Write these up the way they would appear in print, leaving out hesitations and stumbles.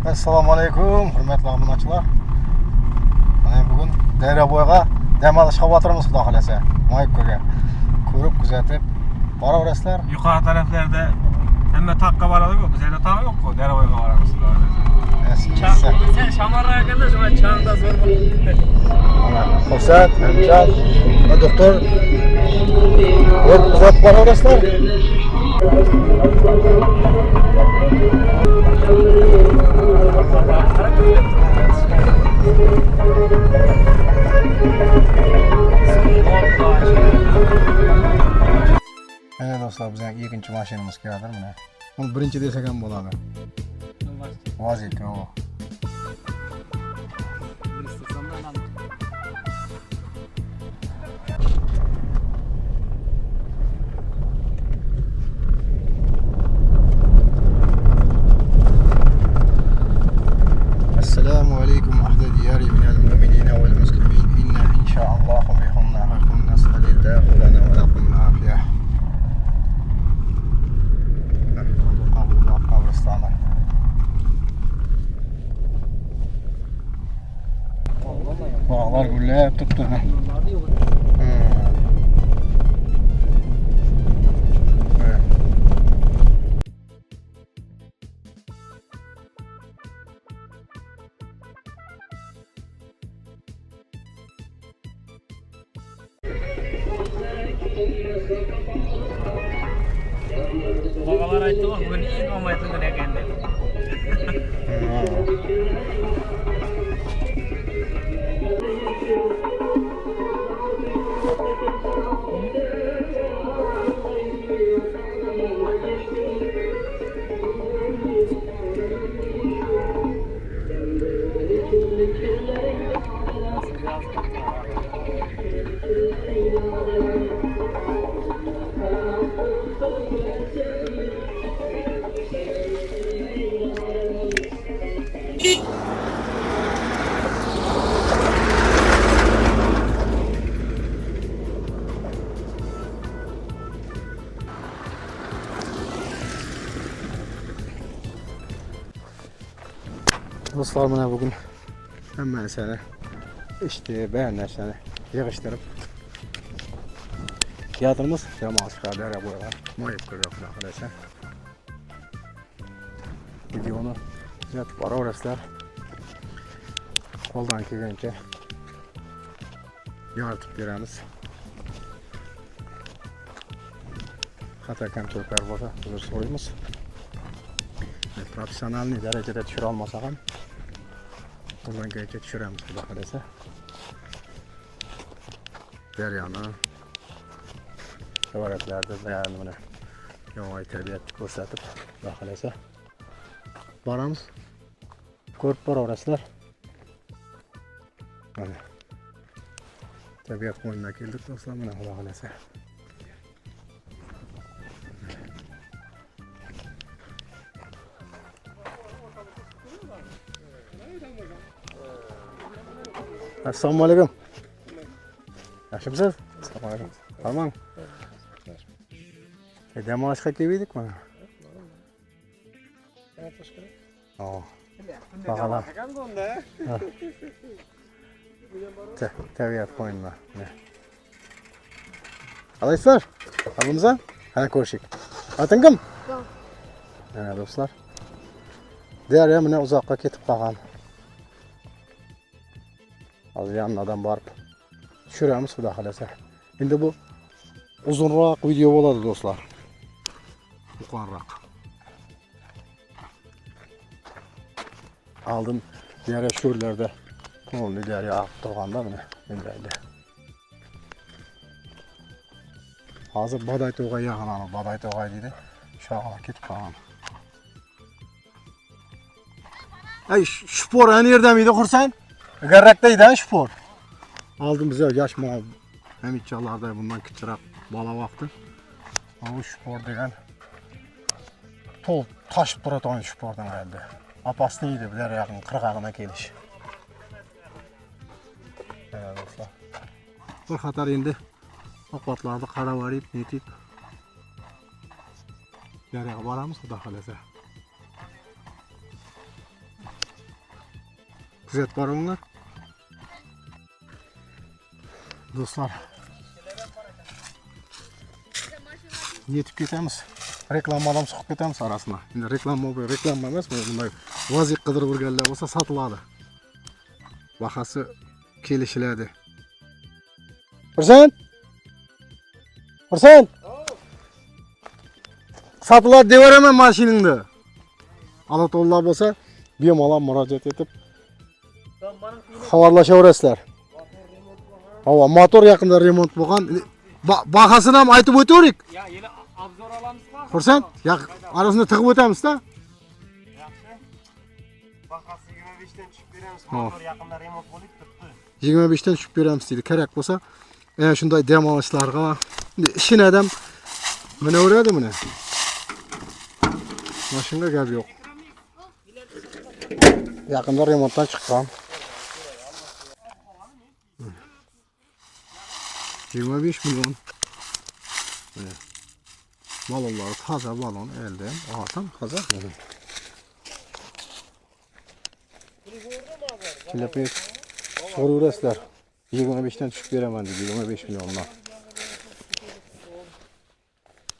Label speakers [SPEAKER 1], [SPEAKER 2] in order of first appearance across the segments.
[SPEAKER 1] Assalomu alaykum, hurmatli obunachilar. Mana bugun Dayraboyga dam olishga o'tiramiz, xudo xolasa. Moyibko'ga ko'rib, kuzatib boraverasizlar.
[SPEAKER 2] Yuqori taraflarda hamma taqqa boradi-ku, bizda taq yo'q-ku, Dayraboyga boramiz, xudo xolasa. Sen Shamarraga kelganda shuna changda zo'r bo'libdi.
[SPEAKER 1] Mana Xosat, Amjad va doktor ko'rib kuzatib boraverasizlar. Mana do'stlar, bizning ikkinchi mashinamiz keladi mana. Uni birinchi desak ham bo'ladi. Vaziyat o. السلام عليكم أهل ديار من المؤمنين والمسلمين إنا إن شاء الله بهم لاحقون نسأل الله لنا ولكم العافية. Bağlar güllep tuttu.
[SPEAKER 2] Bagalar aytdi, bugun eng omadli kun ekan deb.
[SPEAKER 1] Dostlar, mana bugün hamma narsani ishni bayon narsani yig'ishtirib teatrimiz jamoasi Dayraboyga Moyibko'ga xudo xolasa. Videoni kuzatib boraverasizlar. Qo'ldan kelgancha yoritib beramiz. Xato kamchiliklar bo'lsa, uzr so'raymiz. Professionalniy darajada tushira olmasak ham qo'ldan kelgancha tushiramiz, xudo xolasa. Daryoni shovaratlarda yani mana yovvoyi tabiatni ko'rsatib, xudo xolasa boramiz. Ko'rib boraverasizlar. Mana tabiat qo'ynina keldik do'stlar, mana xudo xolasa. Assalomu alaykum. Yaxshimisiz? Assalomu alaykum. Tamam. Dam olishga keldik mana. Bakalım. Tabiat qo'ynina. Alaysizlar? Abimizdan? Qani ko'rishik. Ating kim? Mana do'stlar. Daryo mana uzoqqa ketib qolgan. Az yanlardan barıp tushiramiz, xudo xolasa. Endi bu uzunroq video bo'ladi do'stlar. Yuqoriroq. Aldım diğer şuralarda onu diğer aktarganda mı ne böyle. Hazır baday toğay yağınan, baday toğay dedi. Şahala ketip kalan. Ay spor aynı yerde miydi kursan? Garraktaydı ha spor. Aldım bize yaş mal. Hem iççalarda bundan küçük bala vakti. Ama spor degen tol taşıp duratan spordan geldi. Apaslıydı biler yakın kırgağına geliş. Evet dostlar. Bir xatar endi oqbatlarni qarab olib, netib Yarıya varamiz, xudo xolasa. Kuzet var onlar. Dostlar. Yetip ketamiz. Reklamadan chiqib ketamiz arasına. Endi reklama emas, bunday vazik qidirib yurganlar bo'lsa sotiladi. Bahası kelishiladi. Xursand? Xursand? Sotiladi deb beraman mashinangni. Alato'llar bo'lsa, bemalol murojaat etib xabarlashaverasizlar. Hava motor yaqinda remont bo'lgan. Bahasini ham aytib o'taylik.
[SPEAKER 2] Ya, yeni obzor olamizmi?
[SPEAKER 1] Xursand? Arasini tig'ib o'tamiz-da.
[SPEAKER 3] Yaxshi. Bahasi 25 dan tushib beramiz. Motor yaqinda remont bo'lib turibdi.
[SPEAKER 1] 25 dan tushib beramiz deydi. Kerak bo'lsa, ana shunday dam olishlarga ishini adam minaveradi buni. Mashinaga gap yo'q. Yaqinda remontdan chiqqan. 25 milyon. Balonlar taze balon elden. Ağaçtan taze. Kilepek soruyorlar. 25'ten düşük veremem dedi. 25 milyonla.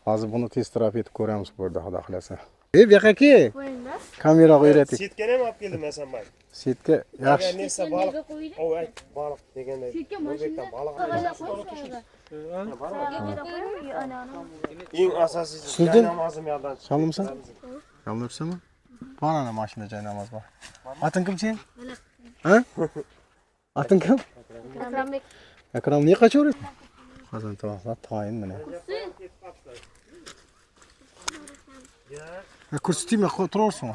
[SPEAKER 1] Hazır bunu test terapi etip koyarız burada hadahlasa. Yakaki. Kamera öğrettik.
[SPEAKER 3] Setkani ham olib keldim Hasan bay.
[SPEAKER 1] Setga yaxshi.
[SPEAKER 3] Nesa baliq. O ayt baliq deganda.
[SPEAKER 4] Setga mashina
[SPEAKER 3] Eng asosiysi
[SPEAKER 1] Tushundin?
[SPEAKER 3] namozim yoldan chiqdi.
[SPEAKER 1] Çalımsan? Çalınırsın mı? Bana ne maşında cay namaz var. Atın kim sen? Ha? Atın kim? Ekran niye kaçıyor? Kazan tamamla tayin mi ne? Kursutayım ya oturursun.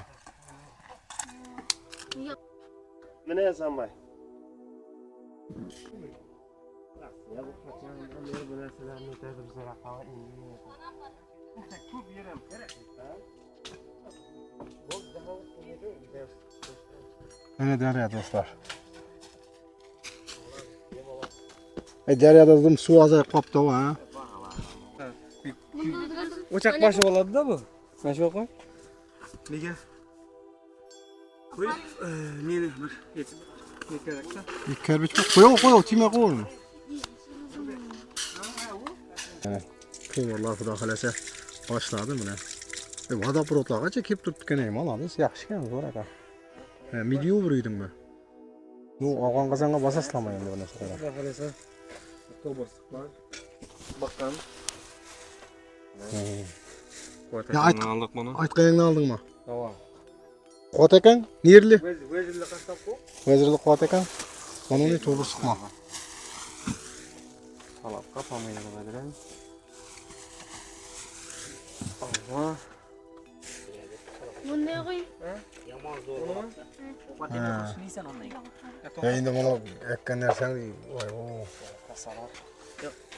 [SPEAKER 3] Mana Hasan bay. Ya bu qachon bu narsalarni o'tadi bizlar haqqa endi. Ko'p yer ham kerak.
[SPEAKER 1] Ne derya dostlar. Deryada dedim su azayıp kaptı o ha.
[SPEAKER 2] O'chaq başı bo'ladi-da bu. Mana shu yoqqa. Nega? Qo'yib, meni bir yetib kerakda.
[SPEAKER 1] Bir kerbiç bak koy time koy onu. Kıvırlar xudo xolasa başladı mı ne? Vodoprotlargacha kelib turibdi ham olamiz. Yaxshi ekan zo'r aka. Video buruydim mi? Bu olgan qozonga bosasizlarmi endi buni so'rayman.
[SPEAKER 2] Xudo xolasa avtobuslar baqqan.
[SPEAKER 1] Ya
[SPEAKER 2] aldık bunu.
[SPEAKER 1] aytganingni oldingmi?
[SPEAKER 2] Hava.
[SPEAKER 1] Quvvat ekan, nerli?
[SPEAKER 2] Vezirli qastab qo'y.
[SPEAKER 1] Vezirli quvvat ekan. Onu ne to'g'ri siqma.
[SPEAKER 2] Salab qapamaydi qadran. Alloh.
[SPEAKER 4] Bunday qo'y.
[SPEAKER 3] Yomon zo'r.
[SPEAKER 1] Ya endi mana ekkan narsani voy o.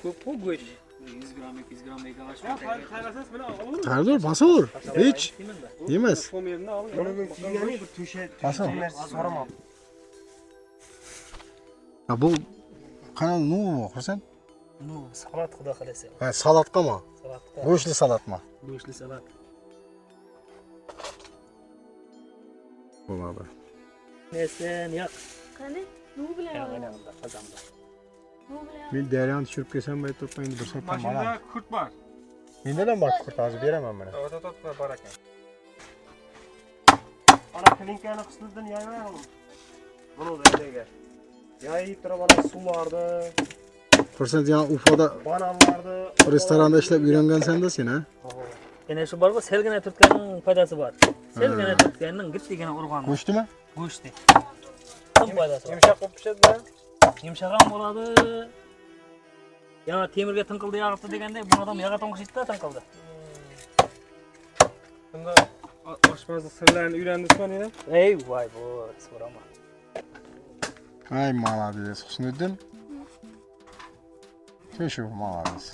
[SPEAKER 2] Ko'p go'sh. 100 gram 200 gram deydilar. Qayrasiz bilan olur.
[SPEAKER 1] Qayerdir? Basur. Hech. Yemas.
[SPEAKER 2] Pomerni ol.
[SPEAKER 3] Buni men kiygani bir to'sha narsa so'ramam.
[SPEAKER 1] Ya bu qanday nu Xursand?
[SPEAKER 3] Salat xudo xolasa.
[SPEAKER 1] Ha, salatqami?
[SPEAKER 3] Salatga.
[SPEAKER 1] Go'shtli salatmi?
[SPEAKER 3] Go'shtli salat.
[SPEAKER 1] Bo'ladi.
[SPEAKER 3] Nesen yo'q.
[SPEAKER 4] Qani? Nu bilan
[SPEAKER 3] Mana bunda qozonda.
[SPEAKER 4] Nu bilan.
[SPEAKER 1] Men daryoni tushirib kelsam bay turib endi bir sotdan
[SPEAKER 2] Mashinada
[SPEAKER 1] olaman.
[SPEAKER 2] kurt bor.
[SPEAKER 1] Menda ham bor kurt, hozir beraman mana.
[SPEAKER 2] Otot bor ekan.
[SPEAKER 3] Ana klinkani qislidan yaymayapman. Buni daydiga. Yayib turib ana suvlarni,
[SPEAKER 1] Xursand, yana Ufoda
[SPEAKER 3] bananlarni,
[SPEAKER 1] restoranda ishlab yurgansan-da sen, ha?
[SPEAKER 5] Yana shu borku selgina turtganning foydasi bor. Selgina turtganning gittigina urg'oni.
[SPEAKER 1] Go'shtimi?
[SPEAKER 5] Go'shti. Kim foydasi bor?
[SPEAKER 3] yumshoq bo'lib pishadi-da.
[SPEAKER 5] Yumshoq ham bo'ladi. Yana temirga tinqildi yog'ibdi deganda bu odam yog'a to'ng'ishdi-da tinqildi.
[SPEAKER 2] Bunda oshpazlik sirlarini o'rgandingizmi yana?
[SPEAKER 5] Ey voy bu so'rama.
[SPEAKER 1] Ay молодец. Husniddin. Şu молодец.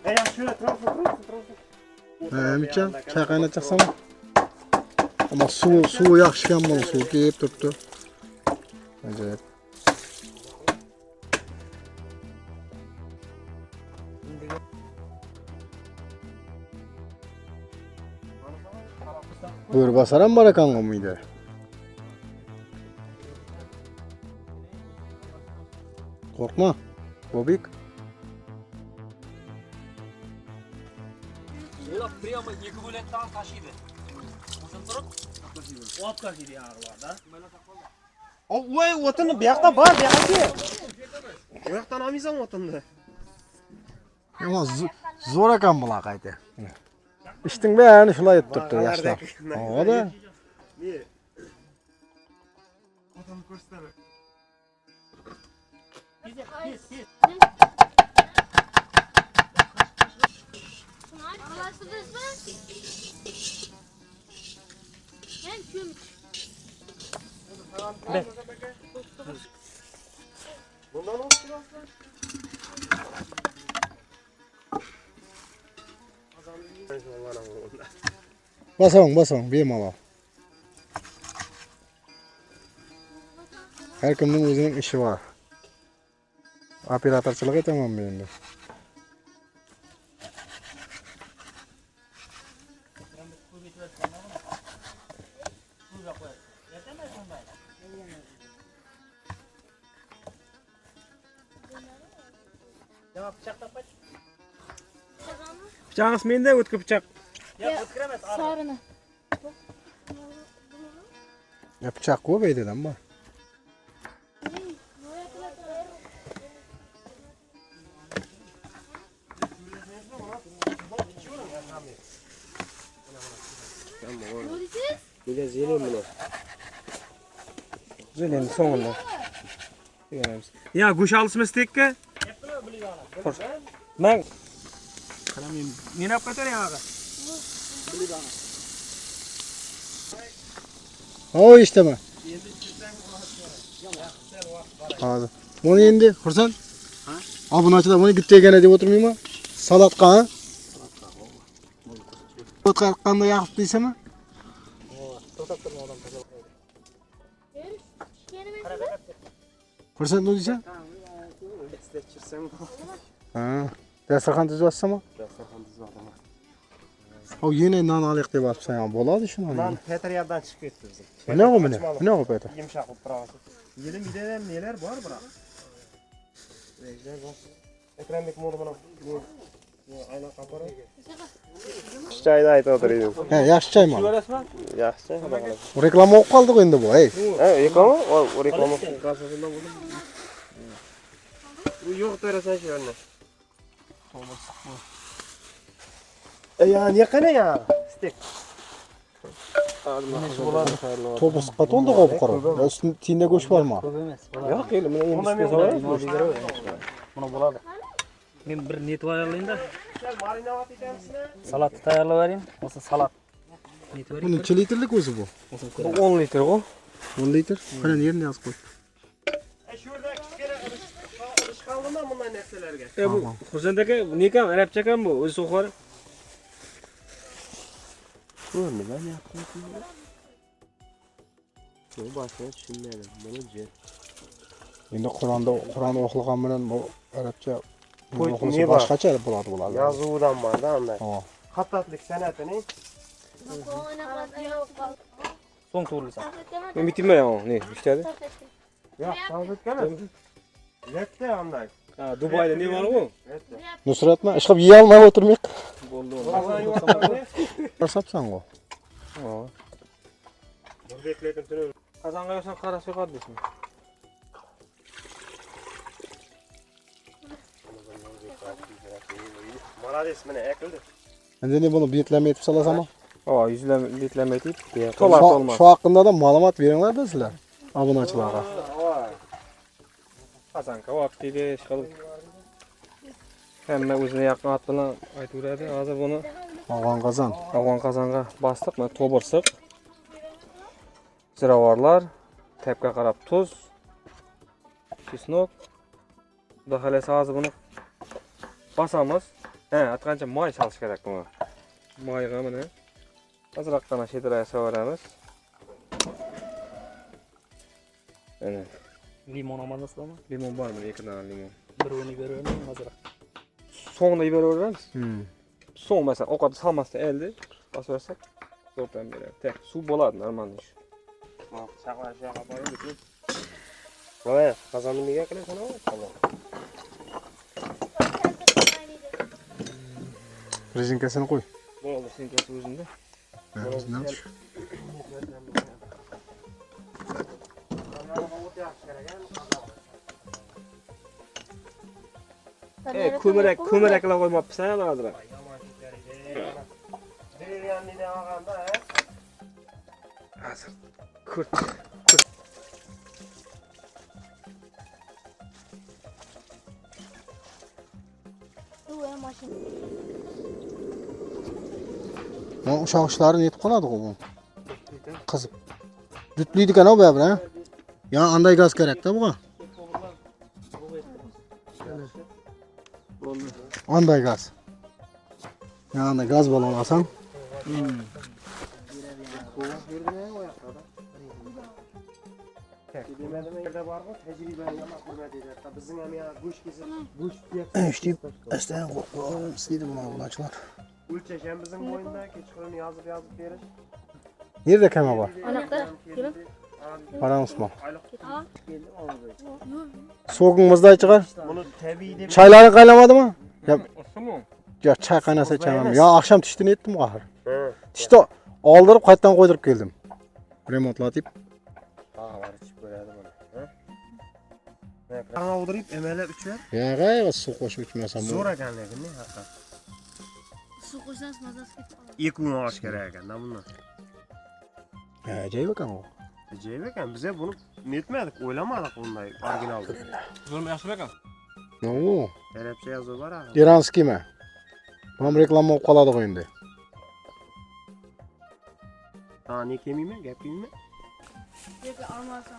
[SPEAKER 3] Ya şöyle turib.
[SPEAKER 1] Miçan, çay qaynatacaqsan? Ama suvi yaxshi ekan bu, suv kelib turibdi. Ajoyib. Buyur basaran barakango mıydı? Korkma. Bobik.
[SPEAKER 5] Ular priyama 2 bo'lakdan tashiydi. O'shan turib, ot tashiydi yog'ilarda.
[SPEAKER 3] Voy, o'tinni bu yoqda bor, bu yoqqa kel. Bu yoqdan olmaysan o'tinni.
[SPEAKER 1] Ama zor ekan bular qayta. İştin bärini şulay etip turdu yaşlar. O da.
[SPEAKER 3] Ne? O'tinni ko'rsatib.
[SPEAKER 4] Aralaştırdınız mı? Ben kömür.
[SPEAKER 3] Bundan olsun aslında.
[SPEAKER 1] Basın bemalol. Her kimning o'zining ishi bor. Operatorchilik etaman men endi.
[SPEAKER 3] Bıçağınız mende o'tkir bıçak.
[SPEAKER 5] Ya o'tkiramas,
[SPEAKER 4] Sarını.
[SPEAKER 1] Yapacak bu beydedan bor.
[SPEAKER 4] Ne diyeceğiz?
[SPEAKER 3] Bir de zelin bunu. Zelin sonunda. Ya kuş alışmasın ki. Ben Karamim. Ne yapacağım ya?
[SPEAKER 1] O işte mi? Hadi. Bunu endi Hursan. Ha? Bunu açıda bunu gitti gene deb oturmayma. Salatqa ha? Salatqa qanday yaqib deysizmi? Hursan ne deysan? Ha. Dasturxon tuzyapsizmi? O yine nan alayıq deb atsan ya. Bo'ladi shuni.
[SPEAKER 3] Ben Petriya'dan çıkıp ketdi bizim.
[SPEAKER 1] Ne o mene? Ne o Peter?
[SPEAKER 3] Yumşak olup durası. Yedim mideden neler var bırak. Rejler var. Ekranlık modu bana. Ayna kapara. Çayda ayta oturuyor.
[SPEAKER 1] He, yaxshi choy mana.
[SPEAKER 3] Yaxshi.
[SPEAKER 1] O reklama o'qib qoldik endi bu, ey.
[SPEAKER 3] Ha, reklama? O reklama karşısında buldum. Bu yok tarasan şu önüne. Ya niye kana ya? Stek.
[SPEAKER 1] To'g'ri siqqa to'ldi qo'p qurib. Üstün tiyinde go'sht bormi?
[SPEAKER 5] ko'p emas.
[SPEAKER 3] Yok elim buni endi istiyorsan.
[SPEAKER 5] Buni bo'ladi. Men bir netib ayarlayman da.
[SPEAKER 3] Marinovat etamiz.
[SPEAKER 5] Salatni tayyorlab berayim. O'sha salat. Netib
[SPEAKER 1] Bu
[SPEAKER 5] berayim.
[SPEAKER 1] necha litrlik o'zi bu?
[SPEAKER 5] O'sha
[SPEAKER 3] Bu
[SPEAKER 5] ko'ramiz.
[SPEAKER 3] 10 litre o.
[SPEAKER 1] 10 litr. Qani yerini yozib qo'y.
[SPEAKER 3] Şurada kichkina ish qaldimi bunday narsalarga?
[SPEAKER 1] Tamam.
[SPEAKER 3] Bu Husandagi ne kam, arabcha kam bu, o'zi so'xor. Bu nima yaptın? Bu boshqa tushunmadim. Buni jer.
[SPEAKER 1] Endi Qur'onni o'qigan bilan bu arabcha
[SPEAKER 3] Ne var?
[SPEAKER 1] boshqacha bo'ladi bular.
[SPEAKER 3] Yozuvidan borda unday.
[SPEAKER 1] Ha.
[SPEAKER 3] Xattatlik san'atining
[SPEAKER 5] So'ng to'g'rilasan.
[SPEAKER 3] men bitirmayman, ne, ishladi? Yo'q, tavsiyam emas. Yakta unday. Ha, Dubayda ne var bu?
[SPEAKER 1] Nusratmi? Ishqib yeya olmay o'tirmayq.
[SPEAKER 5] Bo'ldi.
[SPEAKER 1] Qasabsan o.
[SPEAKER 3] Ha. Bekledim turib. Qozonga yo'san qara so'qad desmi? Молодец, mana ekildi.
[SPEAKER 1] Endi ne bunu betlama etib solasam?
[SPEAKER 3] Ha, betlama etib, to'lar olmaz.
[SPEAKER 1] Shu haqida da ma'lumot beringlar-da sizlar. Obunachilarga.
[SPEAKER 3] Qozonga vaqtida ish qilib. Hamma o'zini yaqin ot bilan aytaveradi. Hozir buni
[SPEAKER 1] Afg'on qozon.
[SPEAKER 3] afg'on qozonga bosdik, mana to'birsiq. Ziravorlar, tepga qarab tuz, chesnok. Xudo xolasa hozir buni bosamiz. Ha, atqancha moy solish kerak buni. Moyga mana ozroqgina shedraya so'ramiz. Ana,
[SPEAKER 5] Limon olmadingizmi?
[SPEAKER 3] limon bormi? 2 dona limon.
[SPEAKER 5] Bir o'rni beraveraymi hozir?
[SPEAKER 3] So'ngda yuberaveramiz. So'ng masalan ovqat solmasdan eldi, bosversak. Zordan beri. Tek su bo'ladi normal ish.
[SPEAKER 2] Chaqlashga qo'yib bitin. Voy, qozonni nega qilasan o? Tamam.
[SPEAKER 1] Rezinkasini qo'y.
[SPEAKER 3] Bo'ldi, sinkasi o'zingda.
[SPEAKER 1] O'zidan tush.
[SPEAKER 3] Ko'maraklar qo'ymabsan hozir. Hozir kurt.
[SPEAKER 4] Bu hem maşın.
[SPEAKER 1] Lan uşaq ishlari netib qoladi-ku bu. Qizib. Dutliydi ekan o ba'bir, ha? Ya anday gaz kerak-da buga. Anday gaz. Ya anday gaz bola olasan. İşte estağ korkma istedi buna bulaşlar.
[SPEAKER 2] Ulçeşen bizim boyunda keçiğini yazıp veriş.
[SPEAKER 1] Nerede kema var?
[SPEAKER 4] Anahtar. Gelin.
[SPEAKER 1] Paran Osman.
[SPEAKER 4] Ha?
[SPEAKER 1] Soğuğumuzda çıkar.
[SPEAKER 2] Bunu tevhidi
[SPEAKER 1] Çayları kaynamadı mı?
[SPEAKER 3] Olsun mu?
[SPEAKER 1] Ya çay kaynasa içemem. Ya akşam tiştini ettim kahır.
[SPEAKER 2] He.
[SPEAKER 1] Tişti aldırıp kayıttan koydurup geldim. Remontlatıp.
[SPEAKER 2] Var içip böyle bunu. He? Kana odurup emele üçer.
[SPEAKER 1] Ya gayet su koşup içmesem.
[SPEAKER 2] Zor ekan lekin ne hatta.
[SPEAKER 4] Su koysanız mazası ketib.
[SPEAKER 2] İlk gün ağaç gerek ekan da bunlar.
[SPEAKER 1] Ya acayip bakalım o.
[SPEAKER 2] Acayip ekan bize bunu netmedik, oylamadık bunday orijinaldi.
[SPEAKER 3] Zulüm yaxshi ekan.
[SPEAKER 1] Ne o?
[SPEAKER 2] Kelepçe yazıyor var ha.
[SPEAKER 1] İranski mi? Tam reklam olup kaladık endi.
[SPEAKER 2] Ha ne kemiyim mi? Gap kemiyim mi?
[SPEAKER 4] Peki almazsam.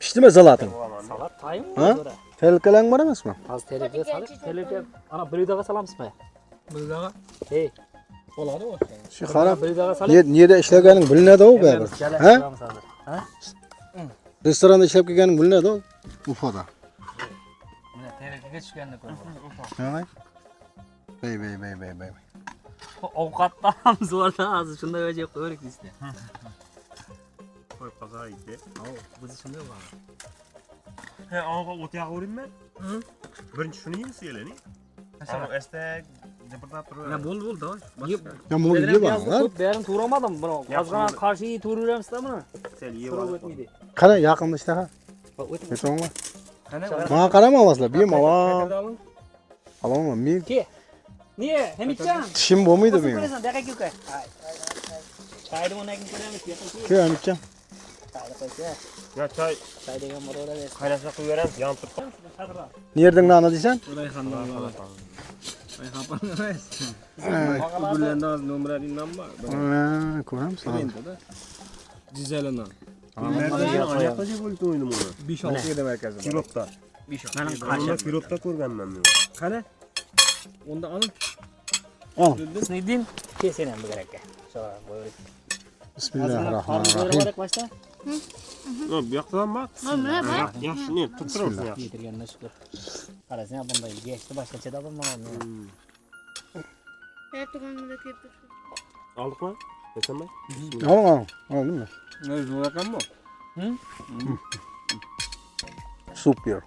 [SPEAKER 1] Pişti mi salatın?
[SPEAKER 5] Salat tayım mı?
[SPEAKER 1] Ha? Tehlikelen var emas mı?
[SPEAKER 5] Az televizyon salat. Televizyon. Ana bir dağa salamsız mı? Bir dağa. Hey. Oladı o.
[SPEAKER 1] Şu harap.
[SPEAKER 5] Bir dağa salat.
[SPEAKER 1] Nerede işlegenin bilinedi o be. Ha?
[SPEAKER 5] Ha?
[SPEAKER 1] Restoranda işlep kelgenin bilinedi o. Ufada.
[SPEAKER 5] Mana televizyonga tushganini ko'raman.
[SPEAKER 1] Ha? Bey.
[SPEAKER 5] Ovqatdan zo'rda hozir shunday vajib qo'ydik bizda.
[SPEAKER 2] Koy pazara gitti.
[SPEAKER 5] Biz shunday bor.
[SPEAKER 2] He ağaga ot yağırayım ben.
[SPEAKER 5] Hı?
[SPEAKER 2] Birinci şunu yiyin siyeleni. Sen o estek depırtap duruyor.
[SPEAKER 5] Ya bo'ldi da.
[SPEAKER 1] Ya bunu gidiyor bana lan.
[SPEAKER 5] Ko'p berini to'ramadim. Buni qozg'ana qarshiyi to'raveramizda buni.
[SPEAKER 2] Sen yiyin
[SPEAKER 5] To'rab
[SPEAKER 2] var.
[SPEAKER 5] o'tmaydi.
[SPEAKER 1] Qara yaqinda işte ha.
[SPEAKER 5] O'tmaydi.
[SPEAKER 1] Yetom var.
[SPEAKER 5] Qani?
[SPEAKER 1] Bana qarama olasizlar. Buyum alam.
[SPEAKER 5] Alam.
[SPEAKER 1] Alamam men.
[SPEAKER 5] Ke. Niye? Hamidjon.
[SPEAKER 1] Tishim bo'lmaydi
[SPEAKER 5] Qo'shib
[SPEAKER 1] men.
[SPEAKER 5] ko'rasan, daqiqa uka. Chayni buni kim ko'ramiz?
[SPEAKER 1] Ke Hamidjon.
[SPEAKER 5] Chayni qo'ysa.
[SPEAKER 2] Ya çay
[SPEAKER 5] Chay degan bo'laveradi.
[SPEAKER 2] kaynasa koyuverem yan tut.
[SPEAKER 1] Nereden nani deysan?
[SPEAKER 3] Rayhandan alalım. Rayhan emas.
[SPEAKER 1] Ha,
[SPEAKER 3] Gullandan az nomradinden var.
[SPEAKER 1] ko'ramsan.
[SPEAKER 3] Endi-da. Dizelinden.
[SPEAKER 2] Ayakta şey bo'ldi o'yinim uni.
[SPEAKER 3] 5-6 yedi merkezi var.
[SPEAKER 2] Kiropta.
[SPEAKER 5] Mening
[SPEAKER 2] Onda
[SPEAKER 5] qashim.
[SPEAKER 2] kiropta ko'rganman men.
[SPEAKER 3] Qani? Onda alın.
[SPEAKER 1] Al.
[SPEAKER 5] Husniddin, ke sen ham bu kerakka. Sho, qo'yib.
[SPEAKER 1] Bismillahirrahmanirrahim.
[SPEAKER 5] Boshda
[SPEAKER 2] Ha, bu yoqdan bak.
[SPEAKER 4] Mana bak.
[SPEAKER 2] Yaxshi ne, tutturibsan yaxshi.
[SPEAKER 5] yetirgandan shukur. Qarasang, bunday gechni boshqacha da bo'lmagan.
[SPEAKER 4] Her tuğanında keptir.
[SPEAKER 2] Aldık mı? Desem ben.
[SPEAKER 1] Al. Aldın mı?
[SPEAKER 3] Ne zor rakam mı?
[SPEAKER 1] Super.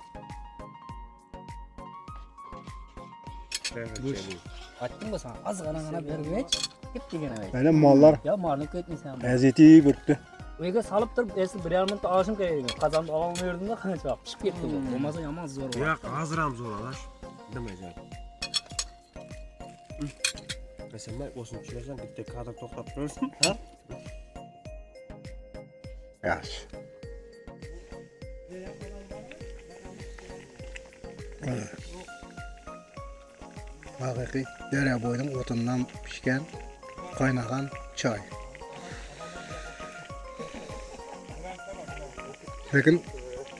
[SPEAKER 5] Aytdim bu sana, azg'ana bergach, kep degana ayt.
[SPEAKER 1] Aynen mallar
[SPEAKER 5] Ya marni ko'tmaysan.
[SPEAKER 1] eziyeti burtdi.
[SPEAKER 5] Uyga solib turib, esi 1,5 minutda olishim kerak edi. Qozonni olib yurdim-da, qancha pishib ketdi bu. Bo'lmasa yomon zo'r bor.
[SPEAKER 2] Ya hazır ham zo'r alash. Demeyeceğim. Desem ben olsun çileşen bitti kadar to'xtab turursun. Ha?
[SPEAKER 1] Yaxshi. Haqiqiy dara bo'yining o'tindan pishgan qaynagan choy. Lekin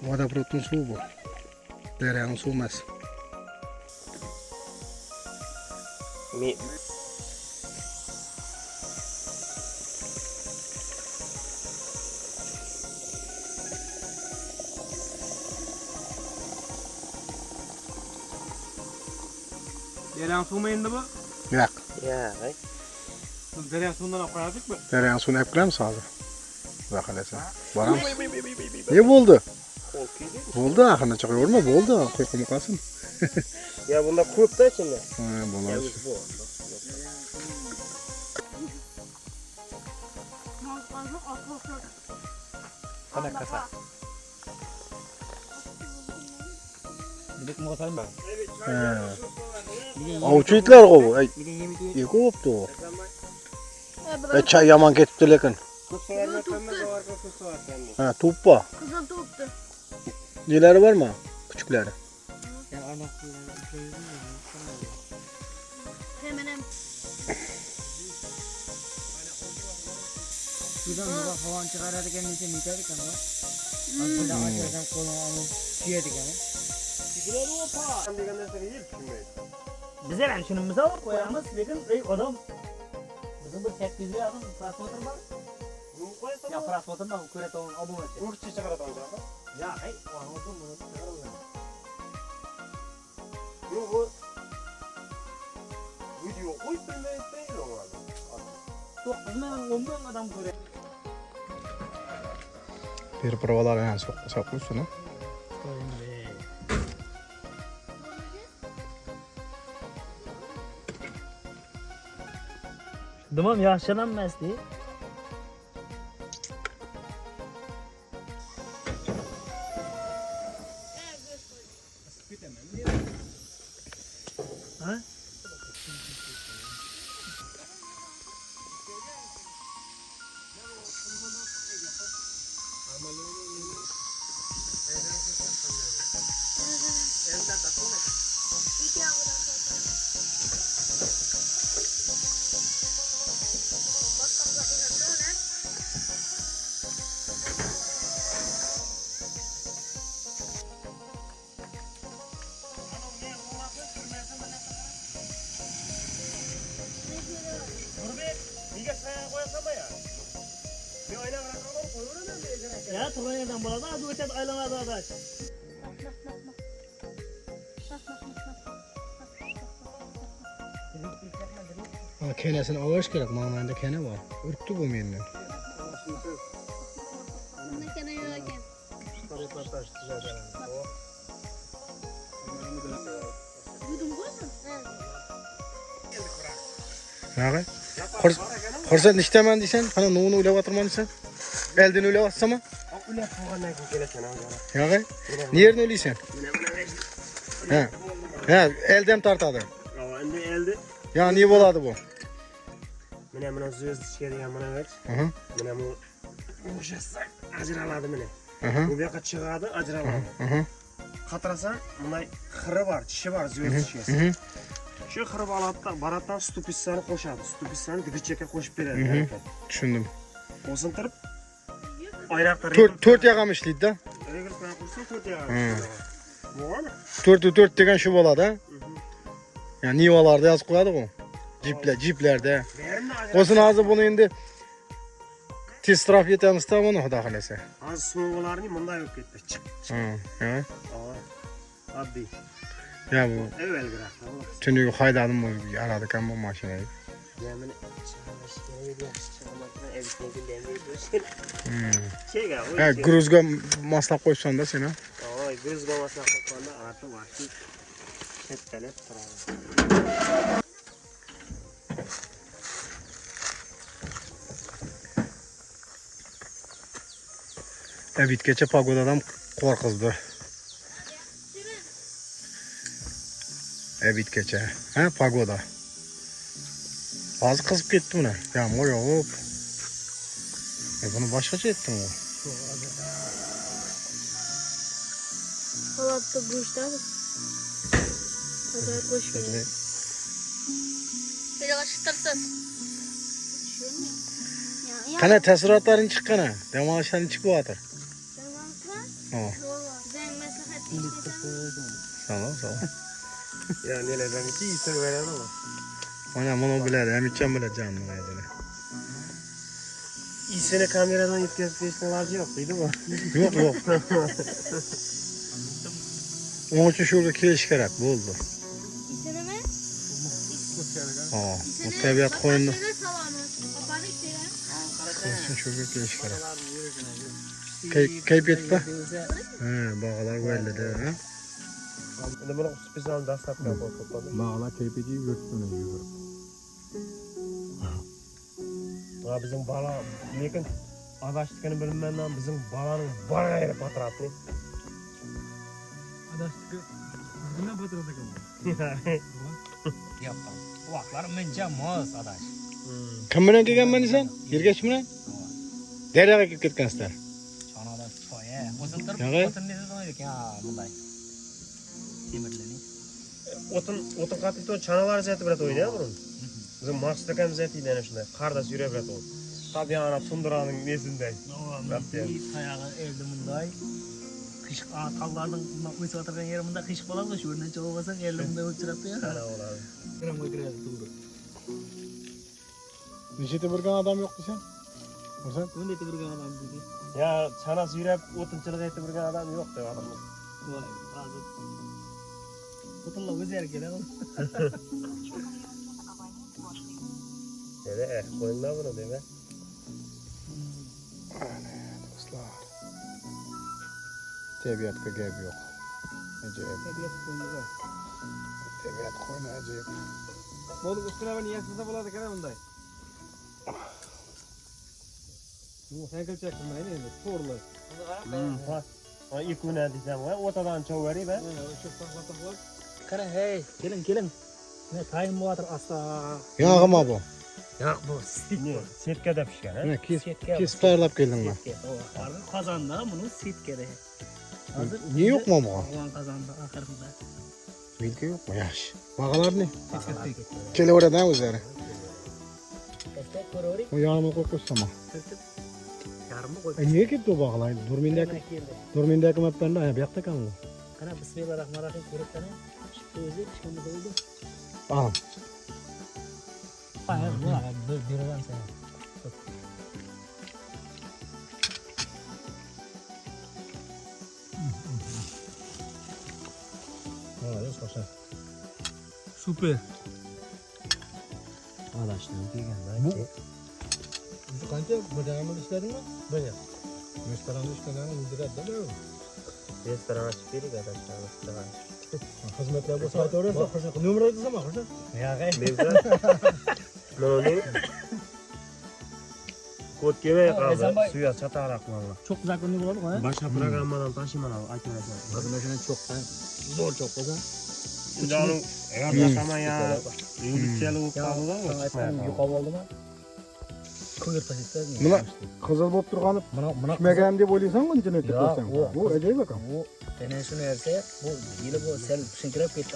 [SPEAKER 1] vodoprovodning suvi bu. Daraning suvi emas.
[SPEAKER 3] Yerang suvmi endi bu?
[SPEAKER 1] Yo'q.
[SPEAKER 2] Ya, hay. Dere suyundan koyardık mı?
[SPEAKER 1] Dereyan suyunu hep girer misin abi? Bakalesen. Var mı? Ne oldu? Oldu akına çıkıyor mu? Oldu. Koyma kalsın.
[SPEAKER 3] Ya bunda kurt da içinde.
[SPEAKER 1] Ha, bunlar.
[SPEAKER 4] Mangalda akılsız.
[SPEAKER 2] Kana kasa. Dedik mi bakalım ben?
[SPEAKER 1] Avuçu itler kovu. Ay, iyi kovuptu o. Çay yaman ketipti lekin.
[SPEAKER 3] Kurt vermek pembe de var, kurt var sende.
[SPEAKER 1] Ha, tuppa.
[SPEAKER 4] Kızıl toptu.
[SPEAKER 1] Neleri var mı? Küçükleri.
[SPEAKER 4] Hemen hem.
[SPEAKER 6] Şuradan bak havan çıkarırdık kendisi miterdik ama. Aslında açarsan kolunu alıp şişirdik yani.
[SPEAKER 3] Sen degenden seni iyi düşünmeyin.
[SPEAKER 5] Bize lan şunu misal koyamız. Lekin adam bizim bir 800 adam transporter var.
[SPEAKER 3] Bunu koysan
[SPEAKER 5] Ya transporter da kuret onun abone.
[SPEAKER 3] kurt çiçek çıkaratan da.
[SPEAKER 5] Ya hey, onu bunu çıkaralım.
[SPEAKER 3] Bu video koy ben değil o adam.
[SPEAKER 5] Çok bizden 10 adam kuret.
[SPEAKER 1] Bir provalar yani sokmuşsun ha.
[SPEAKER 5] Dumam yaşlanmazdı. Ha? Ya turan yerden bağlı da öte aylanlarda adaş.
[SPEAKER 1] Ha, kenesini avaş gerek. Mağmayında kene var. Ürktü bu menini.
[SPEAKER 4] Ne kadar yorarken. Yudum koysun.
[SPEAKER 1] Ne Korsan iştemen diysen, hani nuğunu öyle batırman diysen. Elden öyle batsama.
[SPEAKER 3] Öyle falan ne gelesen abi.
[SPEAKER 1] Ya gay. Niye öyleysen? He. He, elden tartadı.
[SPEAKER 3] Ya indi elde.
[SPEAKER 1] Ya niye boladı bu?
[SPEAKER 3] Mene söz dişkeri yamana ver.
[SPEAKER 1] Hı hı.
[SPEAKER 3] Mene bu uşasak acıraladı mene.
[SPEAKER 1] Hı hı.
[SPEAKER 3] Bu bir çıkardı acıraladı.
[SPEAKER 1] Hı hı.
[SPEAKER 3] Katırasan bunay xırı var, çişi var, söz
[SPEAKER 1] Hı
[SPEAKER 3] dişkesi.
[SPEAKER 1] hı.
[SPEAKER 3] Şu xırı barattan stupissanı koşadı. Stupissanı dibiceke koşup
[SPEAKER 1] Hı hı.
[SPEAKER 3] beredi.
[SPEAKER 1] Düşündüm.
[SPEAKER 3] Osantırıp ayrakları
[SPEAKER 1] Dört yakamışlıydı da.
[SPEAKER 3] Regül koyan kursun 4 yağı.
[SPEAKER 1] Hı.
[SPEAKER 3] Bu var mı?
[SPEAKER 1] Dört degen şu boladı ha. Yani Nivalarda yaz koyadık o. Ciplerde.
[SPEAKER 3] Beğerim de acı.
[SPEAKER 1] Olsun ağzı bunu indi. Tez taraf yetemiz de bunu dahalese.
[SPEAKER 3] Az soğularını bunda yok etti. Çık.
[SPEAKER 1] Hı. Ya.
[SPEAKER 3] Aa. Addi.
[SPEAKER 1] Ya bu
[SPEAKER 3] Evvel bıraktı. Allah.
[SPEAKER 1] tünüğü haydadım bu aradık ama bu maşinayı.
[SPEAKER 3] Yemin çamaşır yeri diyor. Çamaşır evde demliyor.
[SPEAKER 1] Hı.
[SPEAKER 3] Şey ya.
[SPEAKER 1] Ha, gruzga maslak koysan da sen ha.
[SPEAKER 3] Oy göz babasına kokanda artı var. Hep telep tarafı.
[SPEAKER 1] Bitkeçe pagodadan korkuzdu. Bitkeçe. Ha pagoda. Az kızıp gitti buna. Yağmur yağıp. Bunu başkaça ettim o.
[SPEAKER 4] Halatda bu işler. Hadi koş gel. Şöyle kaçırtırsın. Ya
[SPEAKER 1] Kana tesirotların çıkkana. Demaşların çıkıp atır.
[SPEAKER 4] Tamam.
[SPEAKER 1] O.
[SPEAKER 4] Sen maslahat istesen.
[SPEAKER 1] Sağ ol.
[SPEAKER 3] Ya neler ben iki isim veren ama.
[SPEAKER 1] Ana bunu bilir. Hem içen bile canlı edene.
[SPEAKER 3] İyisini kameradan yükleyip geçmelerci yok değil mi?
[SPEAKER 1] Yok. Onun için şurada kireç gerek. Bu oldu.
[SPEAKER 4] İsene mi?
[SPEAKER 1] Bu tabiat koyunda.
[SPEAKER 4] Şeyler savarmış.
[SPEAKER 1] Olsun şöyle geç kere. Kayıp etme. Bağlar böyle de.
[SPEAKER 3] Endi buni spesial dastlabki to'pladim.
[SPEAKER 1] Bağlar kayıp ediyor, yurtdan yiyor.
[SPEAKER 3] Ha bizim bala lekin adashtikani bilmayman, bizim balaning barayri patrapni.
[SPEAKER 2] Adashtık. Bundan batırdı kan.
[SPEAKER 5] Yaptım. Vaqtlar mencha mos adaş.
[SPEAKER 1] Kim bilan kelganman sen? Yirgaç bilan? Deraga kelib ketgansizlar.
[SPEAKER 5] Çanada soya. O'ziltirib
[SPEAKER 1] Yo'g'i?
[SPEAKER 5] o'tinni o'ydik ha bunday. Temirlarning.
[SPEAKER 3] O'tin qattiq chanalar zati bilan o'ydi burun. Bizim maqsad ekan zati ana shunday qarda yura beradi. Tabiana tunduraning nesinday.
[SPEAKER 5] Tayog'i eldi bunday. Qishq tallarning o'sib o'tirgan yeri bunda qishq bo'ladi, shu yerdan cho'g'ib olsang eldi bunday o'chiradi ya.
[SPEAKER 3] Ana bo'ladi.
[SPEAKER 5] Kiram o'tiradi to'g'ri.
[SPEAKER 1] Nechta birgan odam yo'q desen? O'rsan?
[SPEAKER 5] Bunday turgan odam dedi.
[SPEAKER 3] Ya chanasi yurib o'tinchilik aytib turgan odam yo'q deb adam.
[SPEAKER 5] Voy, hozir. O'tinlar o'zlari keladi.
[SPEAKER 3] Dedi, qo'yinglar buni dema.
[SPEAKER 1] Do'stlar. Tabiatga gap yo'q. Ajoyib. Tabiat qo'yni ajoyib.
[SPEAKER 2] Bo'ldi, ustuna bani yasasa bo'ladi kana bunday. Sen kelchakmi mayli endi, to'g'ri.
[SPEAKER 3] Ha, ikuna desam, va o'tadan chovari ba.
[SPEAKER 2] O'sha to'xtatib
[SPEAKER 5] Qara, hey, keling. Ne time water asta.
[SPEAKER 1] Yog'imi bu.
[SPEAKER 5] Yo'q bu.
[SPEAKER 3] Ne, setkada pishgan, ha?
[SPEAKER 1] Mana kesib tayyorlab keldinglar.
[SPEAKER 5] Qozonda buni sit kerak. Hozir
[SPEAKER 1] Niye yo'qmi bu?
[SPEAKER 5] Afg'on qozonda oxirida.
[SPEAKER 1] Vilka yo'qmi? Yaxshi. Bag'alarni kelaveradi-a o'zlari.
[SPEAKER 5] Tashlab ko'ravering.
[SPEAKER 1] Bu yonimga qo'yib qo'ysam.
[SPEAKER 5] Yarmi qo'yib.
[SPEAKER 1] Niye ketdi bu bag'alar? Durmindagi mapanda, bu yoqda ekan bu.
[SPEAKER 5] Qana bismillahirrohmanirrohim ko'rib qana. O'zi pishganda bo'ldi.
[SPEAKER 1] Al.
[SPEAKER 5] Ha, bu beraman sen.
[SPEAKER 2] Super.
[SPEAKER 6] Adashdan kelganda.
[SPEAKER 1] Bu qancha birgamda ishladingmi? Bo'ldi. Restoranda ishlanganini bildiradi-da.
[SPEAKER 3] Restoran ochib bering adashdan.
[SPEAKER 1] Xizmatlar bo'lsa aytaverasiz. Nomer aytsam, axir.
[SPEAKER 3] Noni? Kod kelmay qoldi. Suya chatoqroq bo'ldi.
[SPEAKER 5] Çok zakonli bo'ladi-ku, ha?
[SPEAKER 3] Boshqa programmadan tashiman aytaverasizlar.
[SPEAKER 1] Mana shuni cho'qdan, zo'r cho'q bo'lsa.
[SPEAKER 3] Ularning yaqamaya yulchalu qoldi-da.
[SPEAKER 5] Yuqorib oldimi? Ko'rib tashlaysizmi?
[SPEAKER 1] Nima qizil bo'lib turgani
[SPEAKER 5] Mana
[SPEAKER 1] pishmagan deb o'ylaysanmi bunchani
[SPEAKER 5] Yo'q,
[SPEAKER 1] ko'rsang? Bu ajoyib ekan.
[SPEAKER 5] bu ana shuni yersa, bu yili bu sel pishingirab ketdi.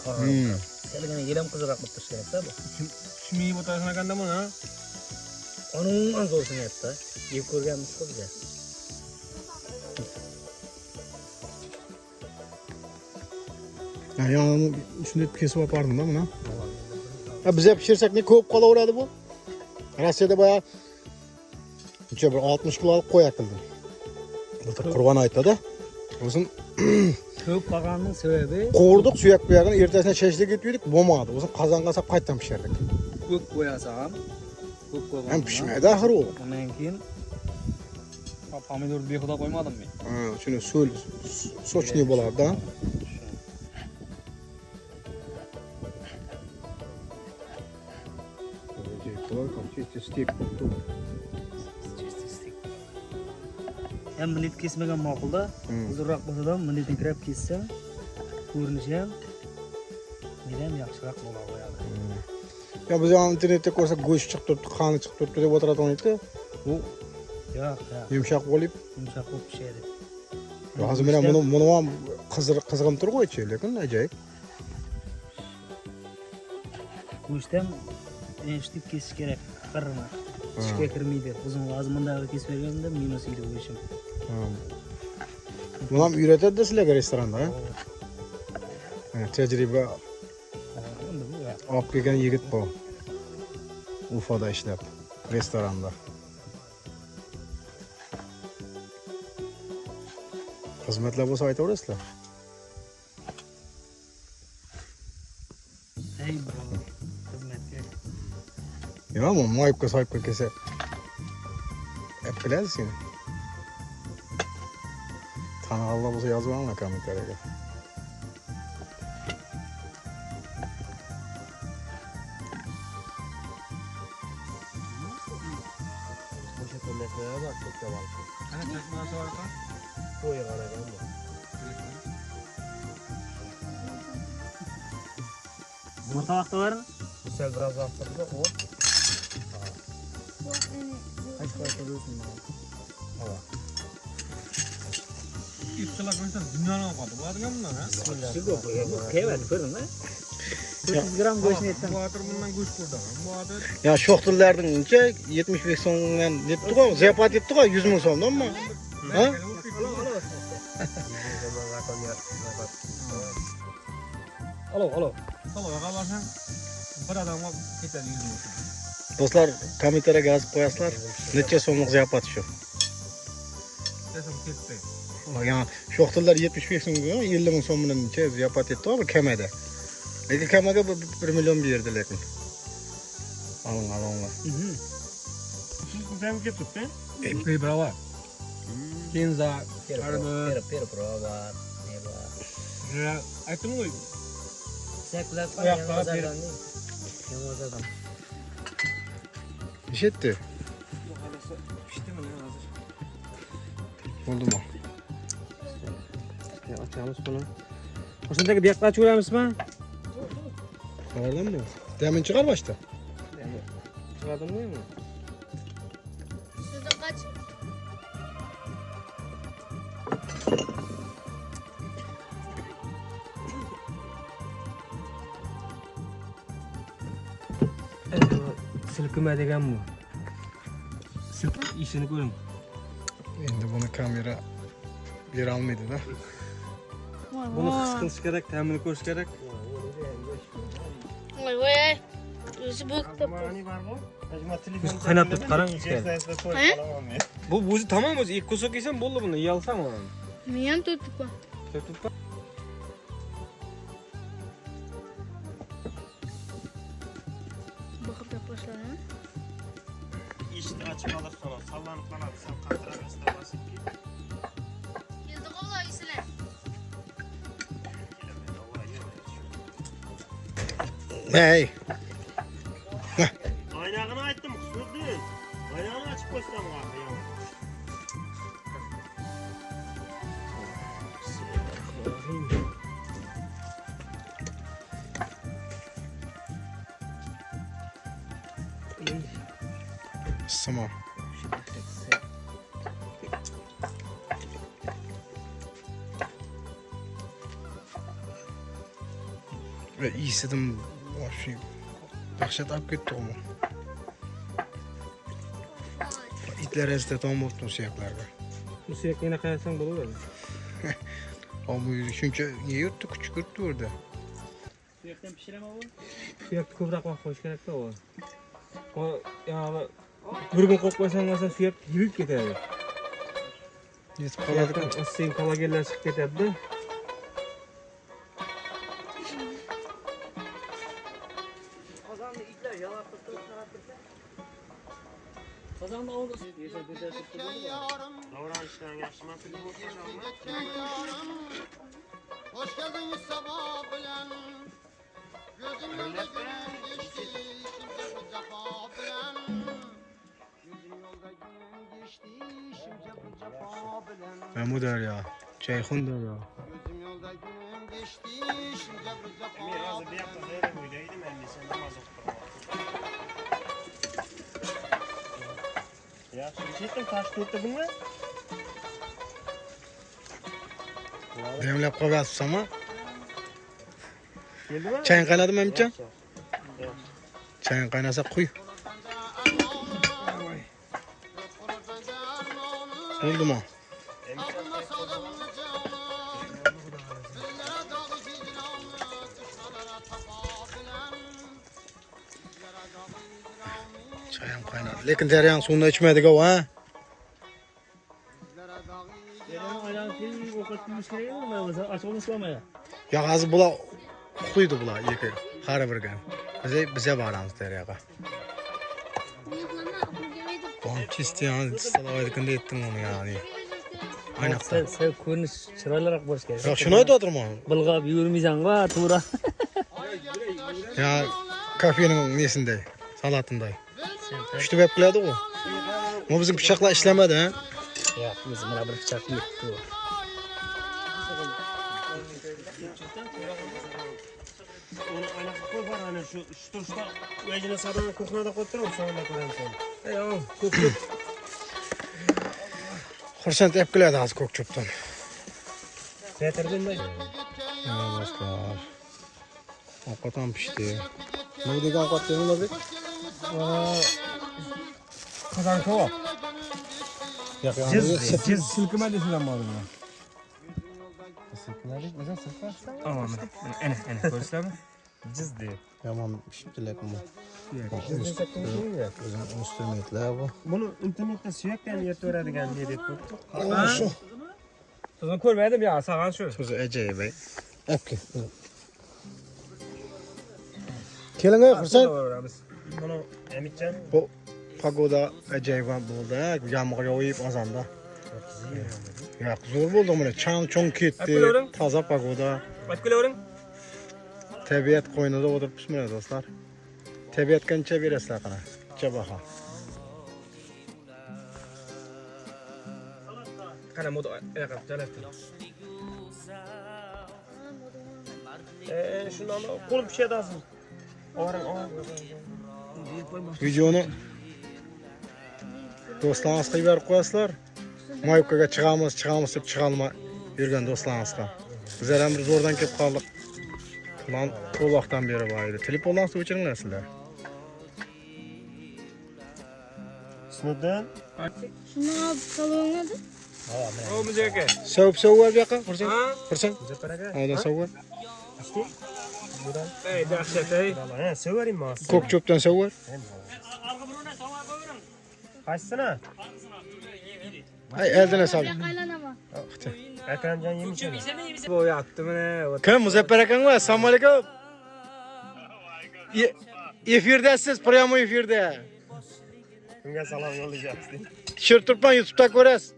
[SPEAKER 5] Selgina yilam qizarib qilib turish kerak-da bu.
[SPEAKER 2] Shimi bo'tasan ekanda buni, ha?
[SPEAKER 5] Onun zo'rsini yaptı. Yeb ko'rganmiz bizga.
[SPEAKER 1] Yani shunday kesib olpardim-da buni. Ha biz pishirsak ne ko'p qolaveradi bu? Rossiyada boya necha bir 60 kilo olib qo'yakildi. Qurbon aytdi-da. O'zim
[SPEAKER 5] Ko'p qolganning sababi
[SPEAKER 1] qovurdik, suyak buyog'ini ertasiga chashlik etdik, bo'lmadi. O'zim qozonga solib qaytadan pishirdik.
[SPEAKER 5] ko'p qo'yasan. Ko'p qo'ygan.
[SPEAKER 1] Ham pishmaydi axir u.
[SPEAKER 5] Undan keyin pomidor bexudo qo'ymadim men.
[SPEAKER 1] Ha, shuni sochni bo'lardi-da.
[SPEAKER 5] Ham minut kesmagan ma'qul-da. Uzunroq bo'lsa-da minutni kirib kessam, ko'rinishi ham menam yaxshiroq bo'la qo'yadi.
[SPEAKER 1] Ya biz internetda ko'rsak go'sht chiqib turibdi, qani chiqib turibdi deb o'tiradi-ku. Bu
[SPEAKER 5] Yo'q,
[SPEAKER 1] yumshoq bo'lib,
[SPEAKER 5] yumshoq bo'lib pishadi.
[SPEAKER 1] hozir men buni ham qizg'im turg'oychi, lekin ajoyib.
[SPEAKER 5] Go'sht ham eshitib kesish kerak. Qirma. Ishga kirmaydi. O'zim hozir bunday kesib berganda minus yeydi bu ishim.
[SPEAKER 1] Buni ham uyratadi sizlarga restoranda, ha? Tajriba olib kelgan yigit bu. Ufoda ishlab, restoranda. Xizmatlar bo'lsa aytaverasizlar.
[SPEAKER 5] Ey bro. Xizmatga.
[SPEAKER 1] Ya bu mayibga soyibga kelsa Bileriz seni. Tanıhalda bulsa yazı var mı komentlere?
[SPEAKER 2] Hani çakmağı sorarsan?
[SPEAKER 5] Bu tabakta var mı?
[SPEAKER 3] Güzel biraz arttırdı o.
[SPEAKER 4] Bu hani
[SPEAKER 6] Kaç parça diyorsun bana?
[SPEAKER 2] İptalak mesela dünyanın kadı. Bu adı bunlar ha?
[SPEAKER 5] Evet, fırın ha. 400 gram goşun etten.
[SPEAKER 2] Bu adı bundan güç kurdu. Bu adı
[SPEAKER 1] Ya şoktullardan önce 75 sonundan yaptık o. Zepat yaptık o 100 bin sondan mı? Ha?
[SPEAKER 5] Alo.
[SPEAKER 2] Salağa kalarsan bir adamga keter 100 bin.
[SPEAKER 1] Dostlar komentlere gaz koyaslar. Neçe sonluk zepat şu.
[SPEAKER 2] Sesim ketdi.
[SPEAKER 1] Yani şoktullar 75 son 50 bin son bilan neçe zepat ettik ama kemede. Lekin kemede 1 milyon berdi lekin. Alın.
[SPEAKER 2] Sen mi ketdi? Ekmeği brava. Kenza, araba.
[SPEAKER 6] prova.
[SPEAKER 2] Ya, aytdim ғой.
[SPEAKER 6] Sekler
[SPEAKER 2] Ayaklara bir-
[SPEAKER 6] Yamazlardan.
[SPEAKER 1] İş etti.
[SPEAKER 3] Pişti mi lan hazır?
[SPEAKER 1] Oldu mu?
[SPEAKER 3] Ya açamiz bunu. Oşundaki bir yaklaşık uğramış mı?
[SPEAKER 1] Oradan mı? Demin çıkar başta.
[SPEAKER 3] Yani çıkardım değil mi?
[SPEAKER 4] şurada kaç?
[SPEAKER 3] Silkime degan bu. Silk işini görün.
[SPEAKER 1] Endi bunu kamera bir almaydı da.
[SPEAKER 3] Bunu kıskınız gerek, temini koş gerek.
[SPEAKER 4] Vay vay. Özü büyük de.
[SPEAKER 3] Biz kaynatıp karan ister.
[SPEAKER 4] He?
[SPEAKER 3] Bu buzu tamam mı? İlk kusuk yesen boldu bunu. İyi alsam onu.
[SPEAKER 4] Men tutup.
[SPEAKER 3] Tutup bak.
[SPEAKER 4] Bakıp yapmışlar ha.
[SPEAKER 7] İşte açık alır sonra sallanıp kalır. Sen kandıramıyorsun da basit ki.
[SPEAKER 4] Geldi kola isle.
[SPEAKER 1] Hey.
[SPEAKER 7] Aynağını açtım kusurdun. Aynağını açıp göster bana ya.
[SPEAKER 1] Tamam. Ve istedim o şey. Dahşet alıp gitti onu. İtler ezde tam oldu siyaklarda.
[SPEAKER 3] Bu sürekli yine kayarsan bulur öyle.
[SPEAKER 1] Ama çünkü niye yurttu küçük yurttu orada.
[SPEAKER 5] Suyaktan pişirem abi.
[SPEAKER 3] Sürekli kıvrak bak hoş gerek de o. O yani bir gün koklaysan suyak yiyip gider.
[SPEAKER 1] Yetip kaladık.
[SPEAKER 3] Suyaktan ısıyın kolageller çıkıp gider de.
[SPEAKER 5] Kazan da oldu. Yeter yeter tuttu.
[SPEAKER 7] Davranıştan yaşaması bir boş ama.
[SPEAKER 8] Hoş geldin sabah bilen. Gözüm yolda günüm geçti. Şimdi bu cefa bilen. Gözüm yolda günüm geçti. Şimdi bu cefa bilen.
[SPEAKER 1] Ben bu der ya. Ceyhun der ya.
[SPEAKER 8] Gözüm yolda günüm geçti. Şimdi bu cefa
[SPEAKER 7] Emir hazır bir yapma böyle böyleydim emmi sen namaz okutma. Ya şimdi ettim taş tuttu bunu.
[SPEAKER 1] Demlep kahve atsam ha.
[SPEAKER 7] Geldi mi?
[SPEAKER 1] Çayın kaynadı mı Emrecan? Çayın kaynasa kuy. Oldu mu? Çayım kaynadı. Lekin tereyağın suyunu içmedik o ha.
[SPEAKER 5] Benim ayağım ki o kadar müşkil mi mesela açık olmaslamaya.
[SPEAKER 1] Ya azı bula kuydu bula yeki. Harı bir gün. Bize bağıramız tereyağı.
[SPEAKER 4] Niye bana bu yemeği
[SPEAKER 1] Tamam kesti yani. Salavaydıkında ettin onu yani. Aynakta.
[SPEAKER 5] Sen ko'rinish chiroyliroq bo'lish kerak.
[SPEAKER 1] Ya şunu aytadır mı?
[SPEAKER 5] Bilg'ab yurmaysan-ku, to'g'ri.
[SPEAKER 1] Ya kafenin nesinde? Salatında. Üçtü hep kıladı o. Ama bizim bıçakla işlemedi ha.
[SPEAKER 5] Ya, o'zim mana bir pichoq yetdi.
[SPEAKER 7] Onu aynaqa qo'y bor, ana shu turishda o'zini sadani kuxnada qo'yib turib, sonunda ko'ramiz seni.
[SPEAKER 2] Yo'q, ko'p.
[SPEAKER 1] Xursand hep kıladı az kokçuptan.
[SPEAKER 7] Tetirdim ben.
[SPEAKER 1] Ya dostlar. Ovqatam pişti. Ne degan ovqat dedin abi?
[SPEAKER 2] Qozon kebab.
[SPEAKER 1] Jiz.
[SPEAKER 2] Silkima desinlar mı buni?
[SPEAKER 1] Silkimedik, o'zing silkmasdan.
[SPEAKER 2] Tamam. Ana, ko'rsizlarmi? Jiz de.
[SPEAKER 1] Yomon pishibdilar bu. O'zim instrumentlar bu.
[SPEAKER 7] Buni internetda suyakdan yertaveradigan ne deb qo'yibdi.
[SPEAKER 1] Ana shu.
[SPEAKER 2] Sizni ko'rmadim ya, sağan shu.
[SPEAKER 1] So'zi ajoyib. Apki. Keling ay Xursand.
[SPEAKER 7] Buni Emitjon
[SPEAKER 1] Bu pagoda ajoyib bo'ldi. Yomg'ir yog'ib ozanda. Ya zo'r bo'ldi mana chang-chong ketdi. Toza pagoda.
[SPEAKER 2] Aytib kelavering.
[SPEAKER 1] Tabiat qo'ynida o'tiribmiz mana do'stlar. Tabiat qancha berasizlar qana? Qancha baho?
[SPEAKER 2] Qana modo ayaqab jolatdi.
[SPEAKER 7] shundan qo'lim pishadi hozir. Oring.
[SPEAKER 1] Videoni do'stlaringizga yuborib qo'yasizlar. Mayukaga chiqamiz deb chiqolmay yurgan do'stlaringizga. Bizlar ham bir zo'rdan kelib qoldik. Plan ko'p vaqtdan beri bor edi. Telefonlarni o'chiringlar sizlar.
[SPEAKER 7] Snodan
[SPEAKER 4] Şunu al salonladı.
[SPEAKER 2] O muzeyga.
[SPEAKER 1] Savib bu yoqqa, Xursand.
[SPEAKER 2] Ha?
[SPEAKER 1] Xursand. Hayda savib.
[SPEAKER 2] Ey, dahshat ey.
[SPEAKER 7] ha, sevarim men.
[SPEAKER 1] Ko'k cho'pdan savib.
[SPEAKER 7] Qaysisini?
[SPEAKER 1] Ay, eldine savib.
[SPEAKER 4] Kaynanama.
[SPEAKER 7] Akramjon yemishin.
[SPEAKER 2] Bu yaptı mı ne?
[SPEAKER 1] Kim Muzaffer akang va? Assalomu alaykum. Efirdasiz, prямо efirda.
[SPEAKER 7] Kimga salom yo'llayapsiz?
[SPEAKER 1] Tushirib turibman YouTube'da ko'rasiz.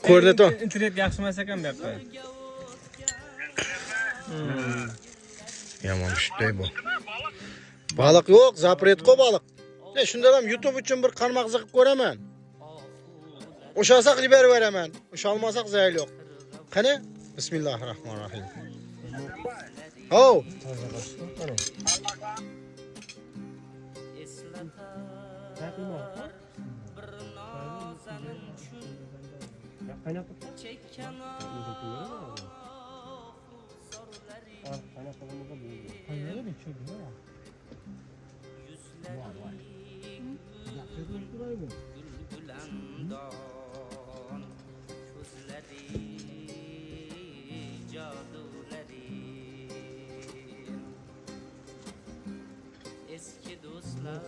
[SPEAKER 1] Ko'rdi-to.
[SPEAKER 2] İnternet yaxshi emas ekan bu yoqda.
[SPEAKER 1] Yomon tushibdi bu. Baliq yo'q, zapretqo baliq. Shunda ham YouTube uchun bir qarmoq ziqib ko'raman. O'shasak libera beraman. O'shalmasak zayl yo'q. Qani? Bismillahirrohmanirrohim. Oh.
[SPEAKER 6] Eski dostlar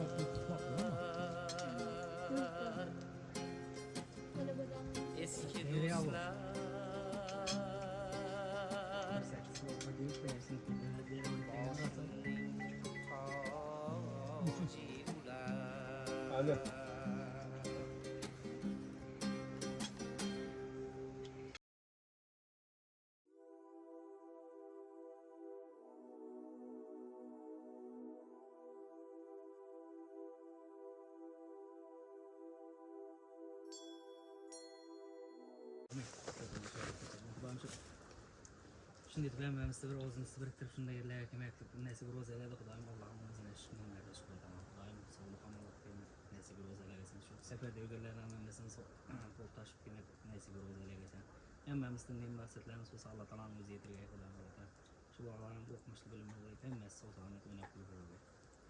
[SPEAKER 6] Eski dostlar
[SPEAKER 2] Alo.
[SPEAKER 5] Shunday deb men sizga bir o'zingizni biriktirib shunday yerlarga ko'mak nasib ro'zalarda Xudoyim Allohim o'zini shundan narsa qiladi. Xudoyim sog'lik amonat qilib nasib ro'zalargasin. Shu safarda yurganlarni hammamizni qo'l tashib kelib nasib ro'zalargasin. Hammamizning nima maqsadlarimiz bo'lsa Alloh taoloning o'zi yetirgan Xudoyim. Shu Allohning o'qmishli bilimini bo'lib hammasi sog' salomat o'ynab yuradi.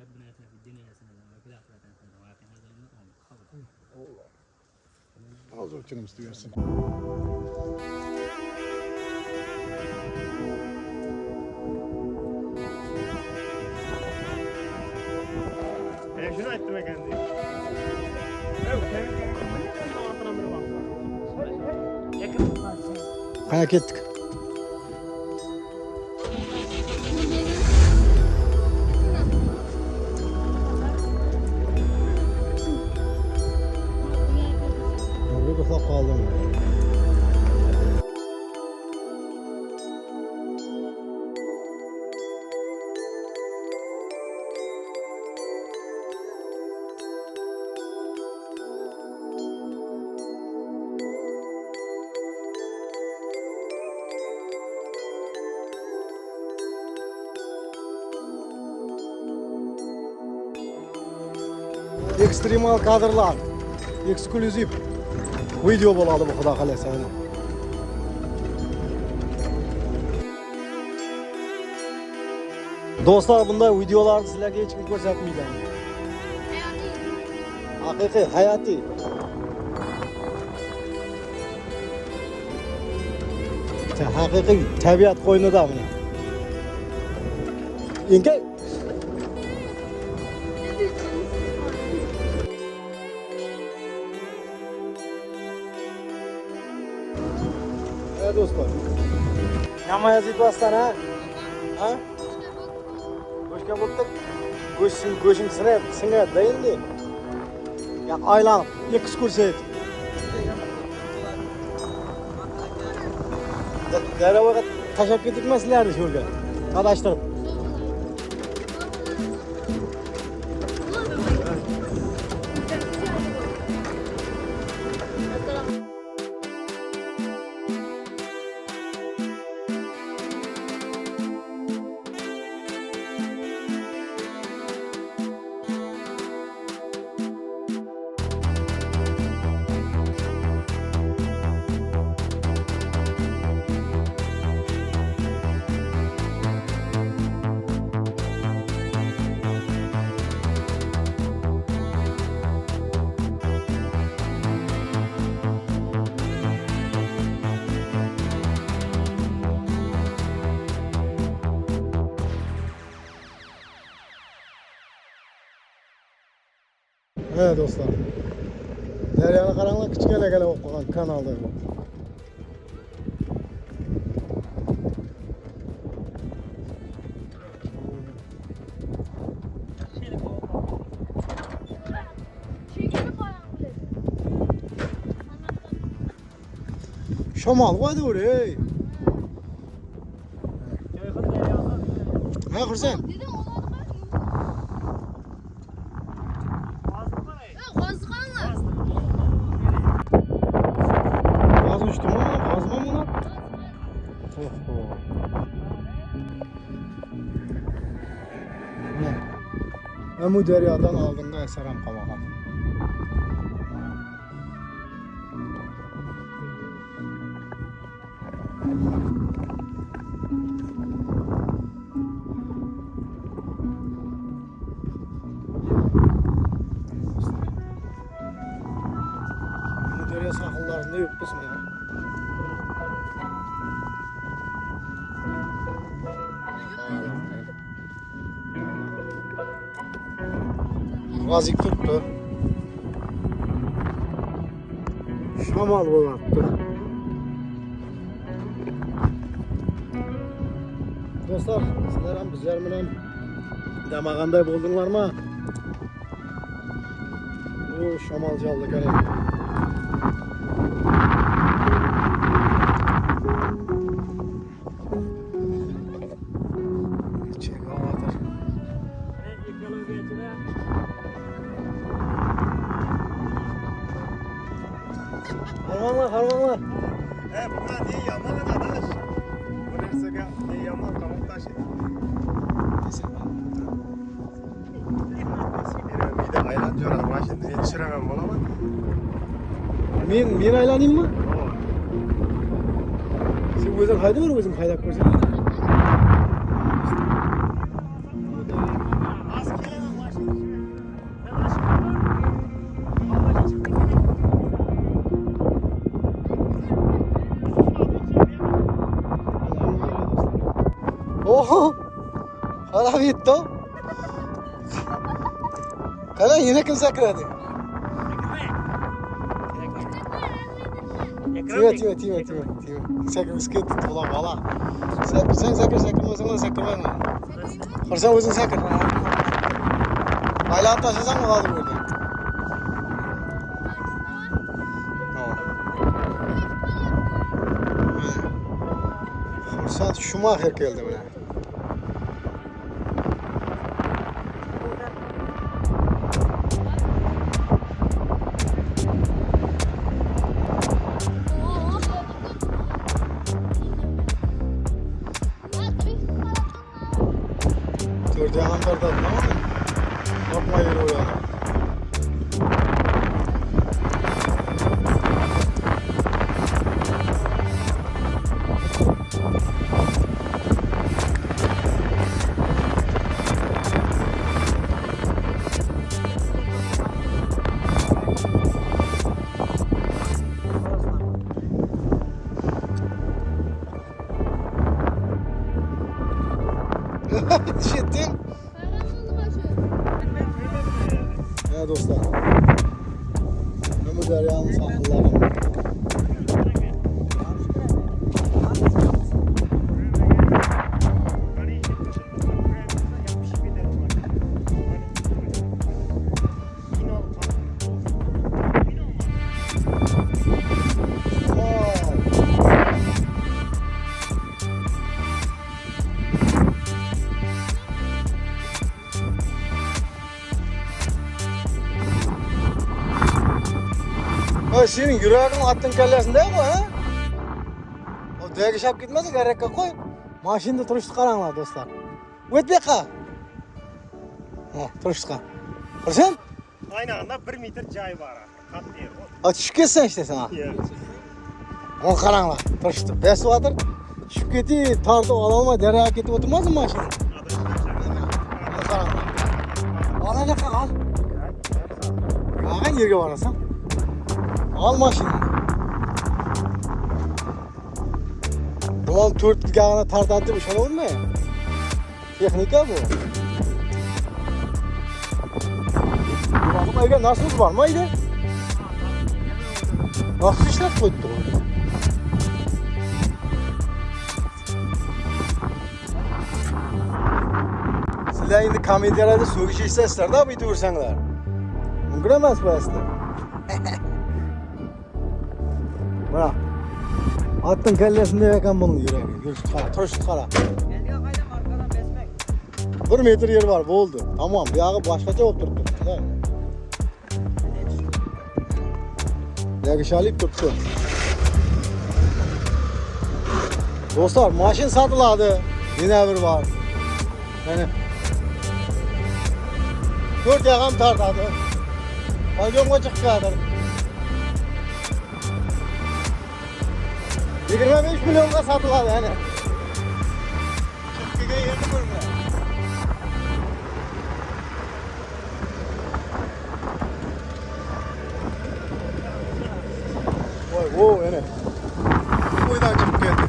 [SPEAKER 5] Rabbina atina fid dunya hasanatan va fil akhirati hasanatan va qina azoban.
[SPEAKER 1] Hozir uchunimiz tugasin.
[SPEAKER 7] Shuni aytdim ekan.
[SPEAKER 1] Qana ketdik. ekstremal kadrlar, eksklyuziv video bo'ladi bu xudo xolasa. Do'stlar, bunday videolarni sizlarga hech kim ko'rsatmaydi. Haqiqiy, hayotiy. Haqiqiy tabiat qo'ynida buni. Endi do'stlar. Nima yozyapsan ha? Ha? Go'shga bo'ptik. Go'shing sinadi endi. Ya aylanib, ekskursiya et. Daravoga tashab ketibmasizlarni shu yerga. Adashtirib. Evet dostlar. Deryani qaranglar, kichkina bo'lib qolgan kanalda. Shamol qo'ydi o'ray. Ha, Xursand. Bu deryadan aldığında eseram qolgan. Bu derya sahillarında yo'qmiz mana. Vazik tuttu. Shamol bo'lyapti. Do'stlar, sizlar ham bizlar bilan damaganday bo'ldinglarmi? O shamol jaldi qarang. Harmanlar.
[SPEAKER 7] Bunlar ne yaman arkadaş. Bu nersege ne yaman tamam taşı. Bir de aylan diyorlar. Ben şimdi yetiştiremem buna ama.
[SPEAKER 1] Men aylanayım mı? Sen o'zing haydaver, o'zing haydab ko'rsat. Oho! Hala bitti. Kana yine kim sakradı? Tima. Sakın sıkıntı tola bala. Sen sakın. Korsan özün sakın. Aylan taşısan mı kaldı burada? Tamam. Korsan Schumacher geldi buraya. Dördü anahtardan, tamam mı? Yapma yeri oraya. Ana dostlar. Ömür Derya'nın saklıları. Senin yüreğin attın kellesinde mi ha? O değişip gitmez gerek koy. Maşinde turuştuk karanlar dostlar. Ötbek ha. Ha, turuştuk ha. Kırsan?
[SPEAKER 7] Aynı anda 1 metre cay var. Kat yer.
[SPEAKER 1] Açık ketsen işte sana. On karanlar. Turuştuk. Besi vardır. Şu keti tardı alalma dereye ketip oturmaz mı maşin? Ana ne kadar al. Ağan yerge varasın. Al maşinini. Ulan tört gağına tartantı bir şey olur mu? Teknika bu. Bakım Ege nasıl var mı Ege? Nasıl işler koydu o? Sizler şimdi komedyalarda söğüş işsizler de bir dursanlar. Mümkün emez bu aslında. Bırak. Attın kellesinde yakan bunun yüreği. Görüştük kara, turuştuk kara.
[SPEAKER 6] Geliyor kaydam arkadan besmek.
[SPEAKER 1] 1 metre yer var, bu oldu. Tamam, bir yağı başkaca oturttu. Değil mi? Yakış alıp tuttu. Dostlar, maşin satıladı. Yine bir var. Yani 4 yakam tartadı. Acım çık kadar. 25 milyonga satıladı yani. Çıkkıga yerini kurma. Vay o yani. Buradan çıkıp geldi.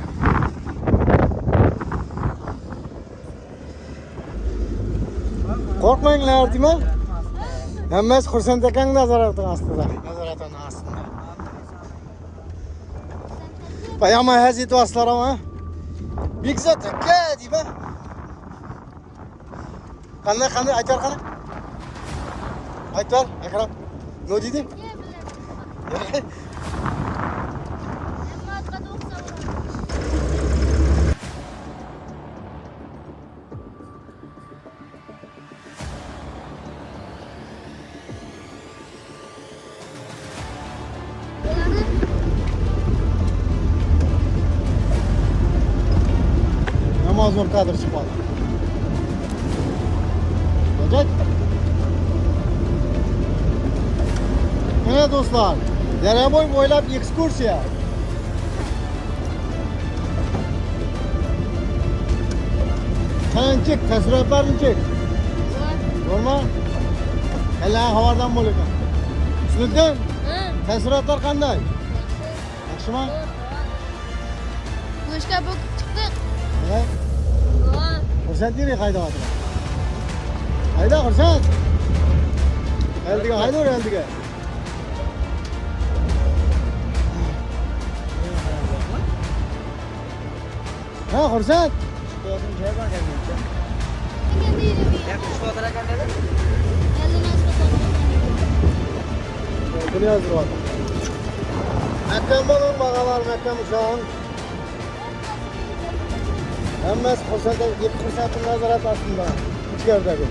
[SPEAKER 1] Korkmayın değil mi? Hemmez Hürsen Tekan nazaratın aslında. Nazaratın aslında. Bayama hazit vaslar ama. Bir zaten geldi be. Kanne açar kanne. Açar ekran. Ne dedi? Namaz ortadır çıkmadı. Olacak. Evet dostlar. Dere boy boylap ekskursiya. Sen çık, tasarruflarını çek. Normal. Hele havadan bol ekan. Tushunding? Tasarruflar qanday? Yaxshimi?
[SPEAKER 4] Qo'shga bo'kib chiqdik.
[SPEAKER 1] Evet. Xursand nereye haydayapti? Hayda Xursand. Eldiga hayda eldiga. Ha Xursand.
[SPEAKER 6] Doğdun şey var gelmiyor. Yakışıklı olarak anladın mı?
[SPEAKER 1] Bunu yazdırmadım. Mekkam olur bağalar Mekkam uşağın. Hemmez Xursand'ın nazarat aslında. İçerideki.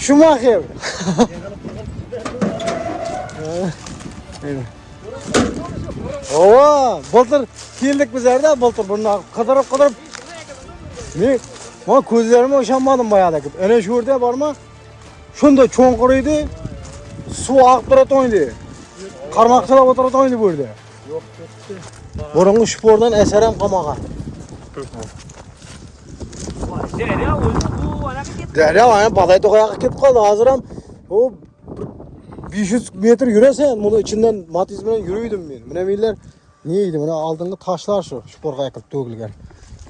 [SPEAKER 1] Schumacher. Ova, bultur keldik biz yerda, bultur buni qidirib. Men ko'zlarimga ishonmadim boyadagi. Ana shu yerda bormi? Shunda cho'nqir edi. Suv oqib turadi. Qarmoqchilar o'tiradi bu yerda. Yo'q, ketdi. Burungi spordan asar ham qolmagan. Derya ana balay to'qayoqqa ketib qoldi. Hozir ham o 500 metr yurasan, buni ichinden Matiz bilan yuruydim men. Mana menlar ne edi? Mana oldingi toshlar shu sporga yiqilib to'gilgan.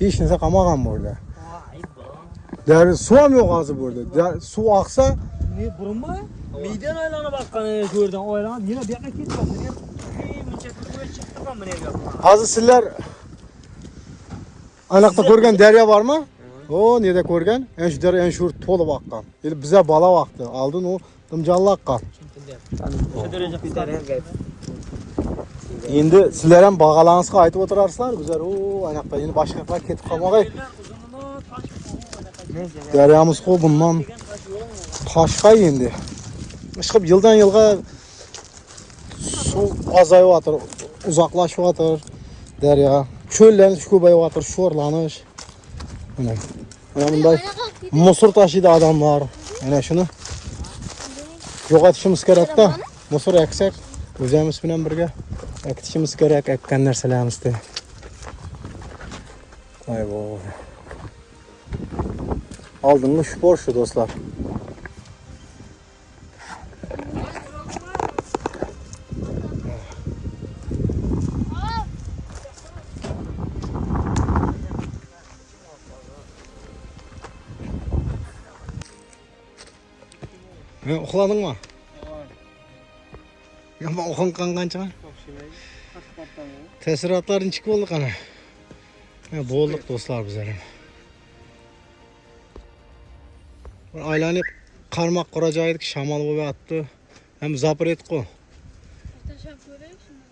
[SPEAKER 1] Hech narsa qolmagan bu yerda. Derya suv ham yo'q hozir bu yerda. Suv oqsa,
[SPEAKER 6] Ne burunma? Meydan aylanib baqqan shu yerdan aylanib, yana bu yoqqa ketib qoldi. Muncha ko'p chiqdi ham mana bu yoqqa.
[SPEAKER 1] hozir sizlar aniqda ko'rgan daryo bormi? O, nerede ko'rgan? En şu daryo en şu to'lib oqqan. Endi biza bala vaqti. Oldin u dimjonli oqqan.
[SPEAKER 6] Shu daraja qisqargan gap.
[SPEAKER 1] Endi sizlar ham bag'alansizga aytib o'tirarsizlar. Bizlar o aniqda endi boshqa yoqqa ketib qolmag'ay. Daryomiz qo'y bundan toshqa endi. Chiqib yildan yilga suv azayotir, uzoqlashyaptir daryo. Cho'llanish ko'payotir, sho'rlanish. Mana bunday musor tashiydi odamlar. Mana shuni yo'qotishimiz kerak-da. Musor eksak, o'zimiz bilan birga ekitishimiz kerak, ekkan narsalarimizni. Voy voy. Oldingi spor shu do'stlar. Uxladingmi? Yo'q, uxlagan qancha? Taassurotlaring chiqib bo'ldi qana. Bo'ldik do'stlar bizlar ham. Aylanib qarmoq qurajoydik, shamol bo'lyapti. Ham zapret qo'y.
[SPEAKER 4] Tashab ko'raylik shuni.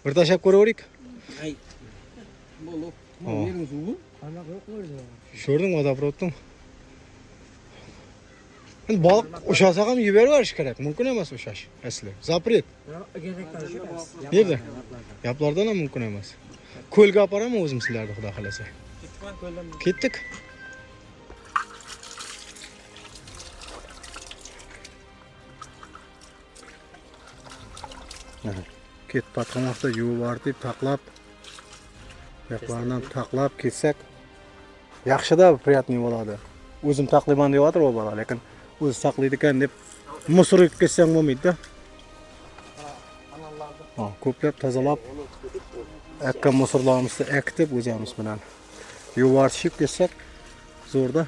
[SPEAKER 1] Bir tashab ko'ravering.
[SPEAKER 6] Ay. Bo'lib. Yeringiz u? Qarmoq yo'q o'rda.
[SPEAKER 1] Sho'rding zaprotdim. Endi baliq o'shasa ham yeyverish kerak. Mumkin emas o'shash. Asli. Zapret. Yerda. Gaplardan ham mumkin emas. Ko'lga aparaman o'zim sizlarni xudo xolasa. Ketdik. Ket patqomoqda yuvib artib, taqlab, yoqlardan taqlab ketsak yaxshida, приятный bo'ladi. O'zim taqlayman deyapti u bola, lekin o'zi taqlaydi ekan deb musorga ketsang bo'lmaydi-da. Ko'plab tozalab, akka musorlarimizni ekitib o'zimiz bilan yuvib artib ketsak zo'rda.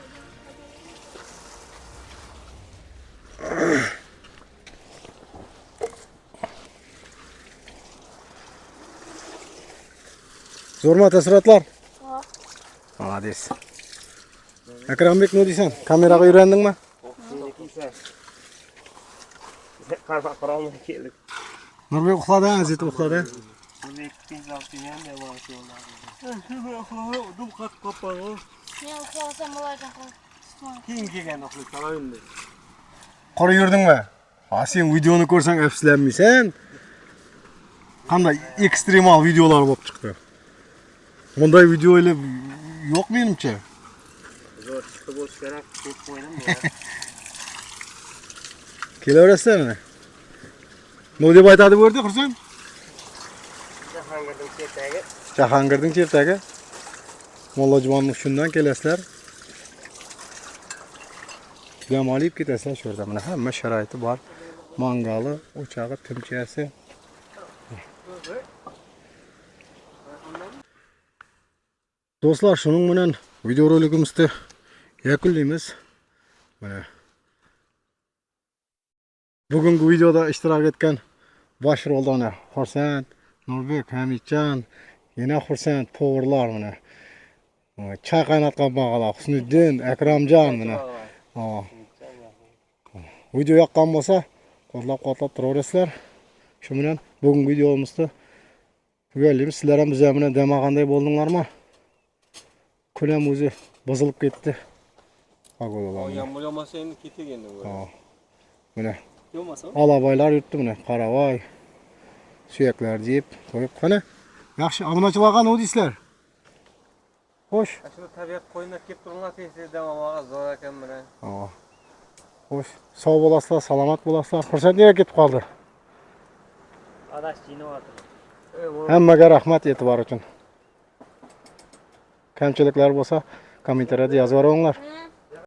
[SPEAKER 1] Zo'rma taassurotlar? Молодец. Akrambek ne deysan? Kameraga yurandingmi?
[SPEAKER 7] Qarmoq qarolmay keldik.
[SPEAKER 1] Nurbek uxladi, Azit uxladi.
[SPEAKER 7] Dum qatib qoppago.
[SPEAKER 4] Men uxlasam ulardan qo'rqib.
[SPEAKER 7] Keyin kelgan uxlaysan oyimda.
[SPEAKER 1] Qora yurdingmi? Ha, sen videoni ko'rsang afsuslanmaysan. Qanday ekstremal videolar bo'lib chiqdi. Bunday videolar yo'q menimcha.
[SPEAKER 7] Zo'r chiqib bo'lish kerak, deb qo'ydim.
[SPEAKER 1] Kelaverasizmi? Nima deb aytadi bu yerda Xursand?
[SPEAKER 7] Jahongirning chetagi.
[SPEAKER 1] Jahongirning chetagi. Mollojvonning shundan kelasizlar. Dam olib ketasizlar shu yerda. Mana hamma sharoiti bor. Mangali, o'chog'i, timchasi. Do'stlar, shuning bilan video roligimizni yakunlaymiz. Mana bugungi videoda ishtirok etgan bosh roldona Xursand, Nurbek, Hamidjon, yana Xursand, powerlar mana. Choy qaynatgan bog'alar Husniddin, Akramjon mana. Video yoqqan bo'lsa, qo'llab-quvvatlab turaverasizlar. Shu bilan bugungi videomizni tugallaymiz. Sizlar ham bizlar bilan demag'anday bo'ldinglarmi? Kulam o'zi bozilib ketdi. Agol
[SPEAKER 3] O
[SPEAKER 1] olan.
[SPEAKER 3] yağmur yağmasa endi ketek endi bu.
[SPEAKER 1] Ha. Mine
[SPEAKER 6] Yo'masa.
[SPEAKER 1] alabaylar yurttu mine. Qaravoy. Suyaklar deyip koyup qana. Yaxshi, obunachilarga nima deysizlar? Xo'sh.
[SPEAKER 3] Shuni tabiat qo'ynab kelib turganlar tez davoga zo'r ekan mana.
[SPEAKER 1] Ha. Xo'sh, sog' bo'lasizlar, salomat bo'lasizlar. Xursandlik ketib qoldi.
[SPEAKER 6] Adash jinoatı.
[SPEAKER 1] Hammaga rahmat e'tibor uchun. Kamchiliklar bo'lsa kommentariyada yozib yuboringlar.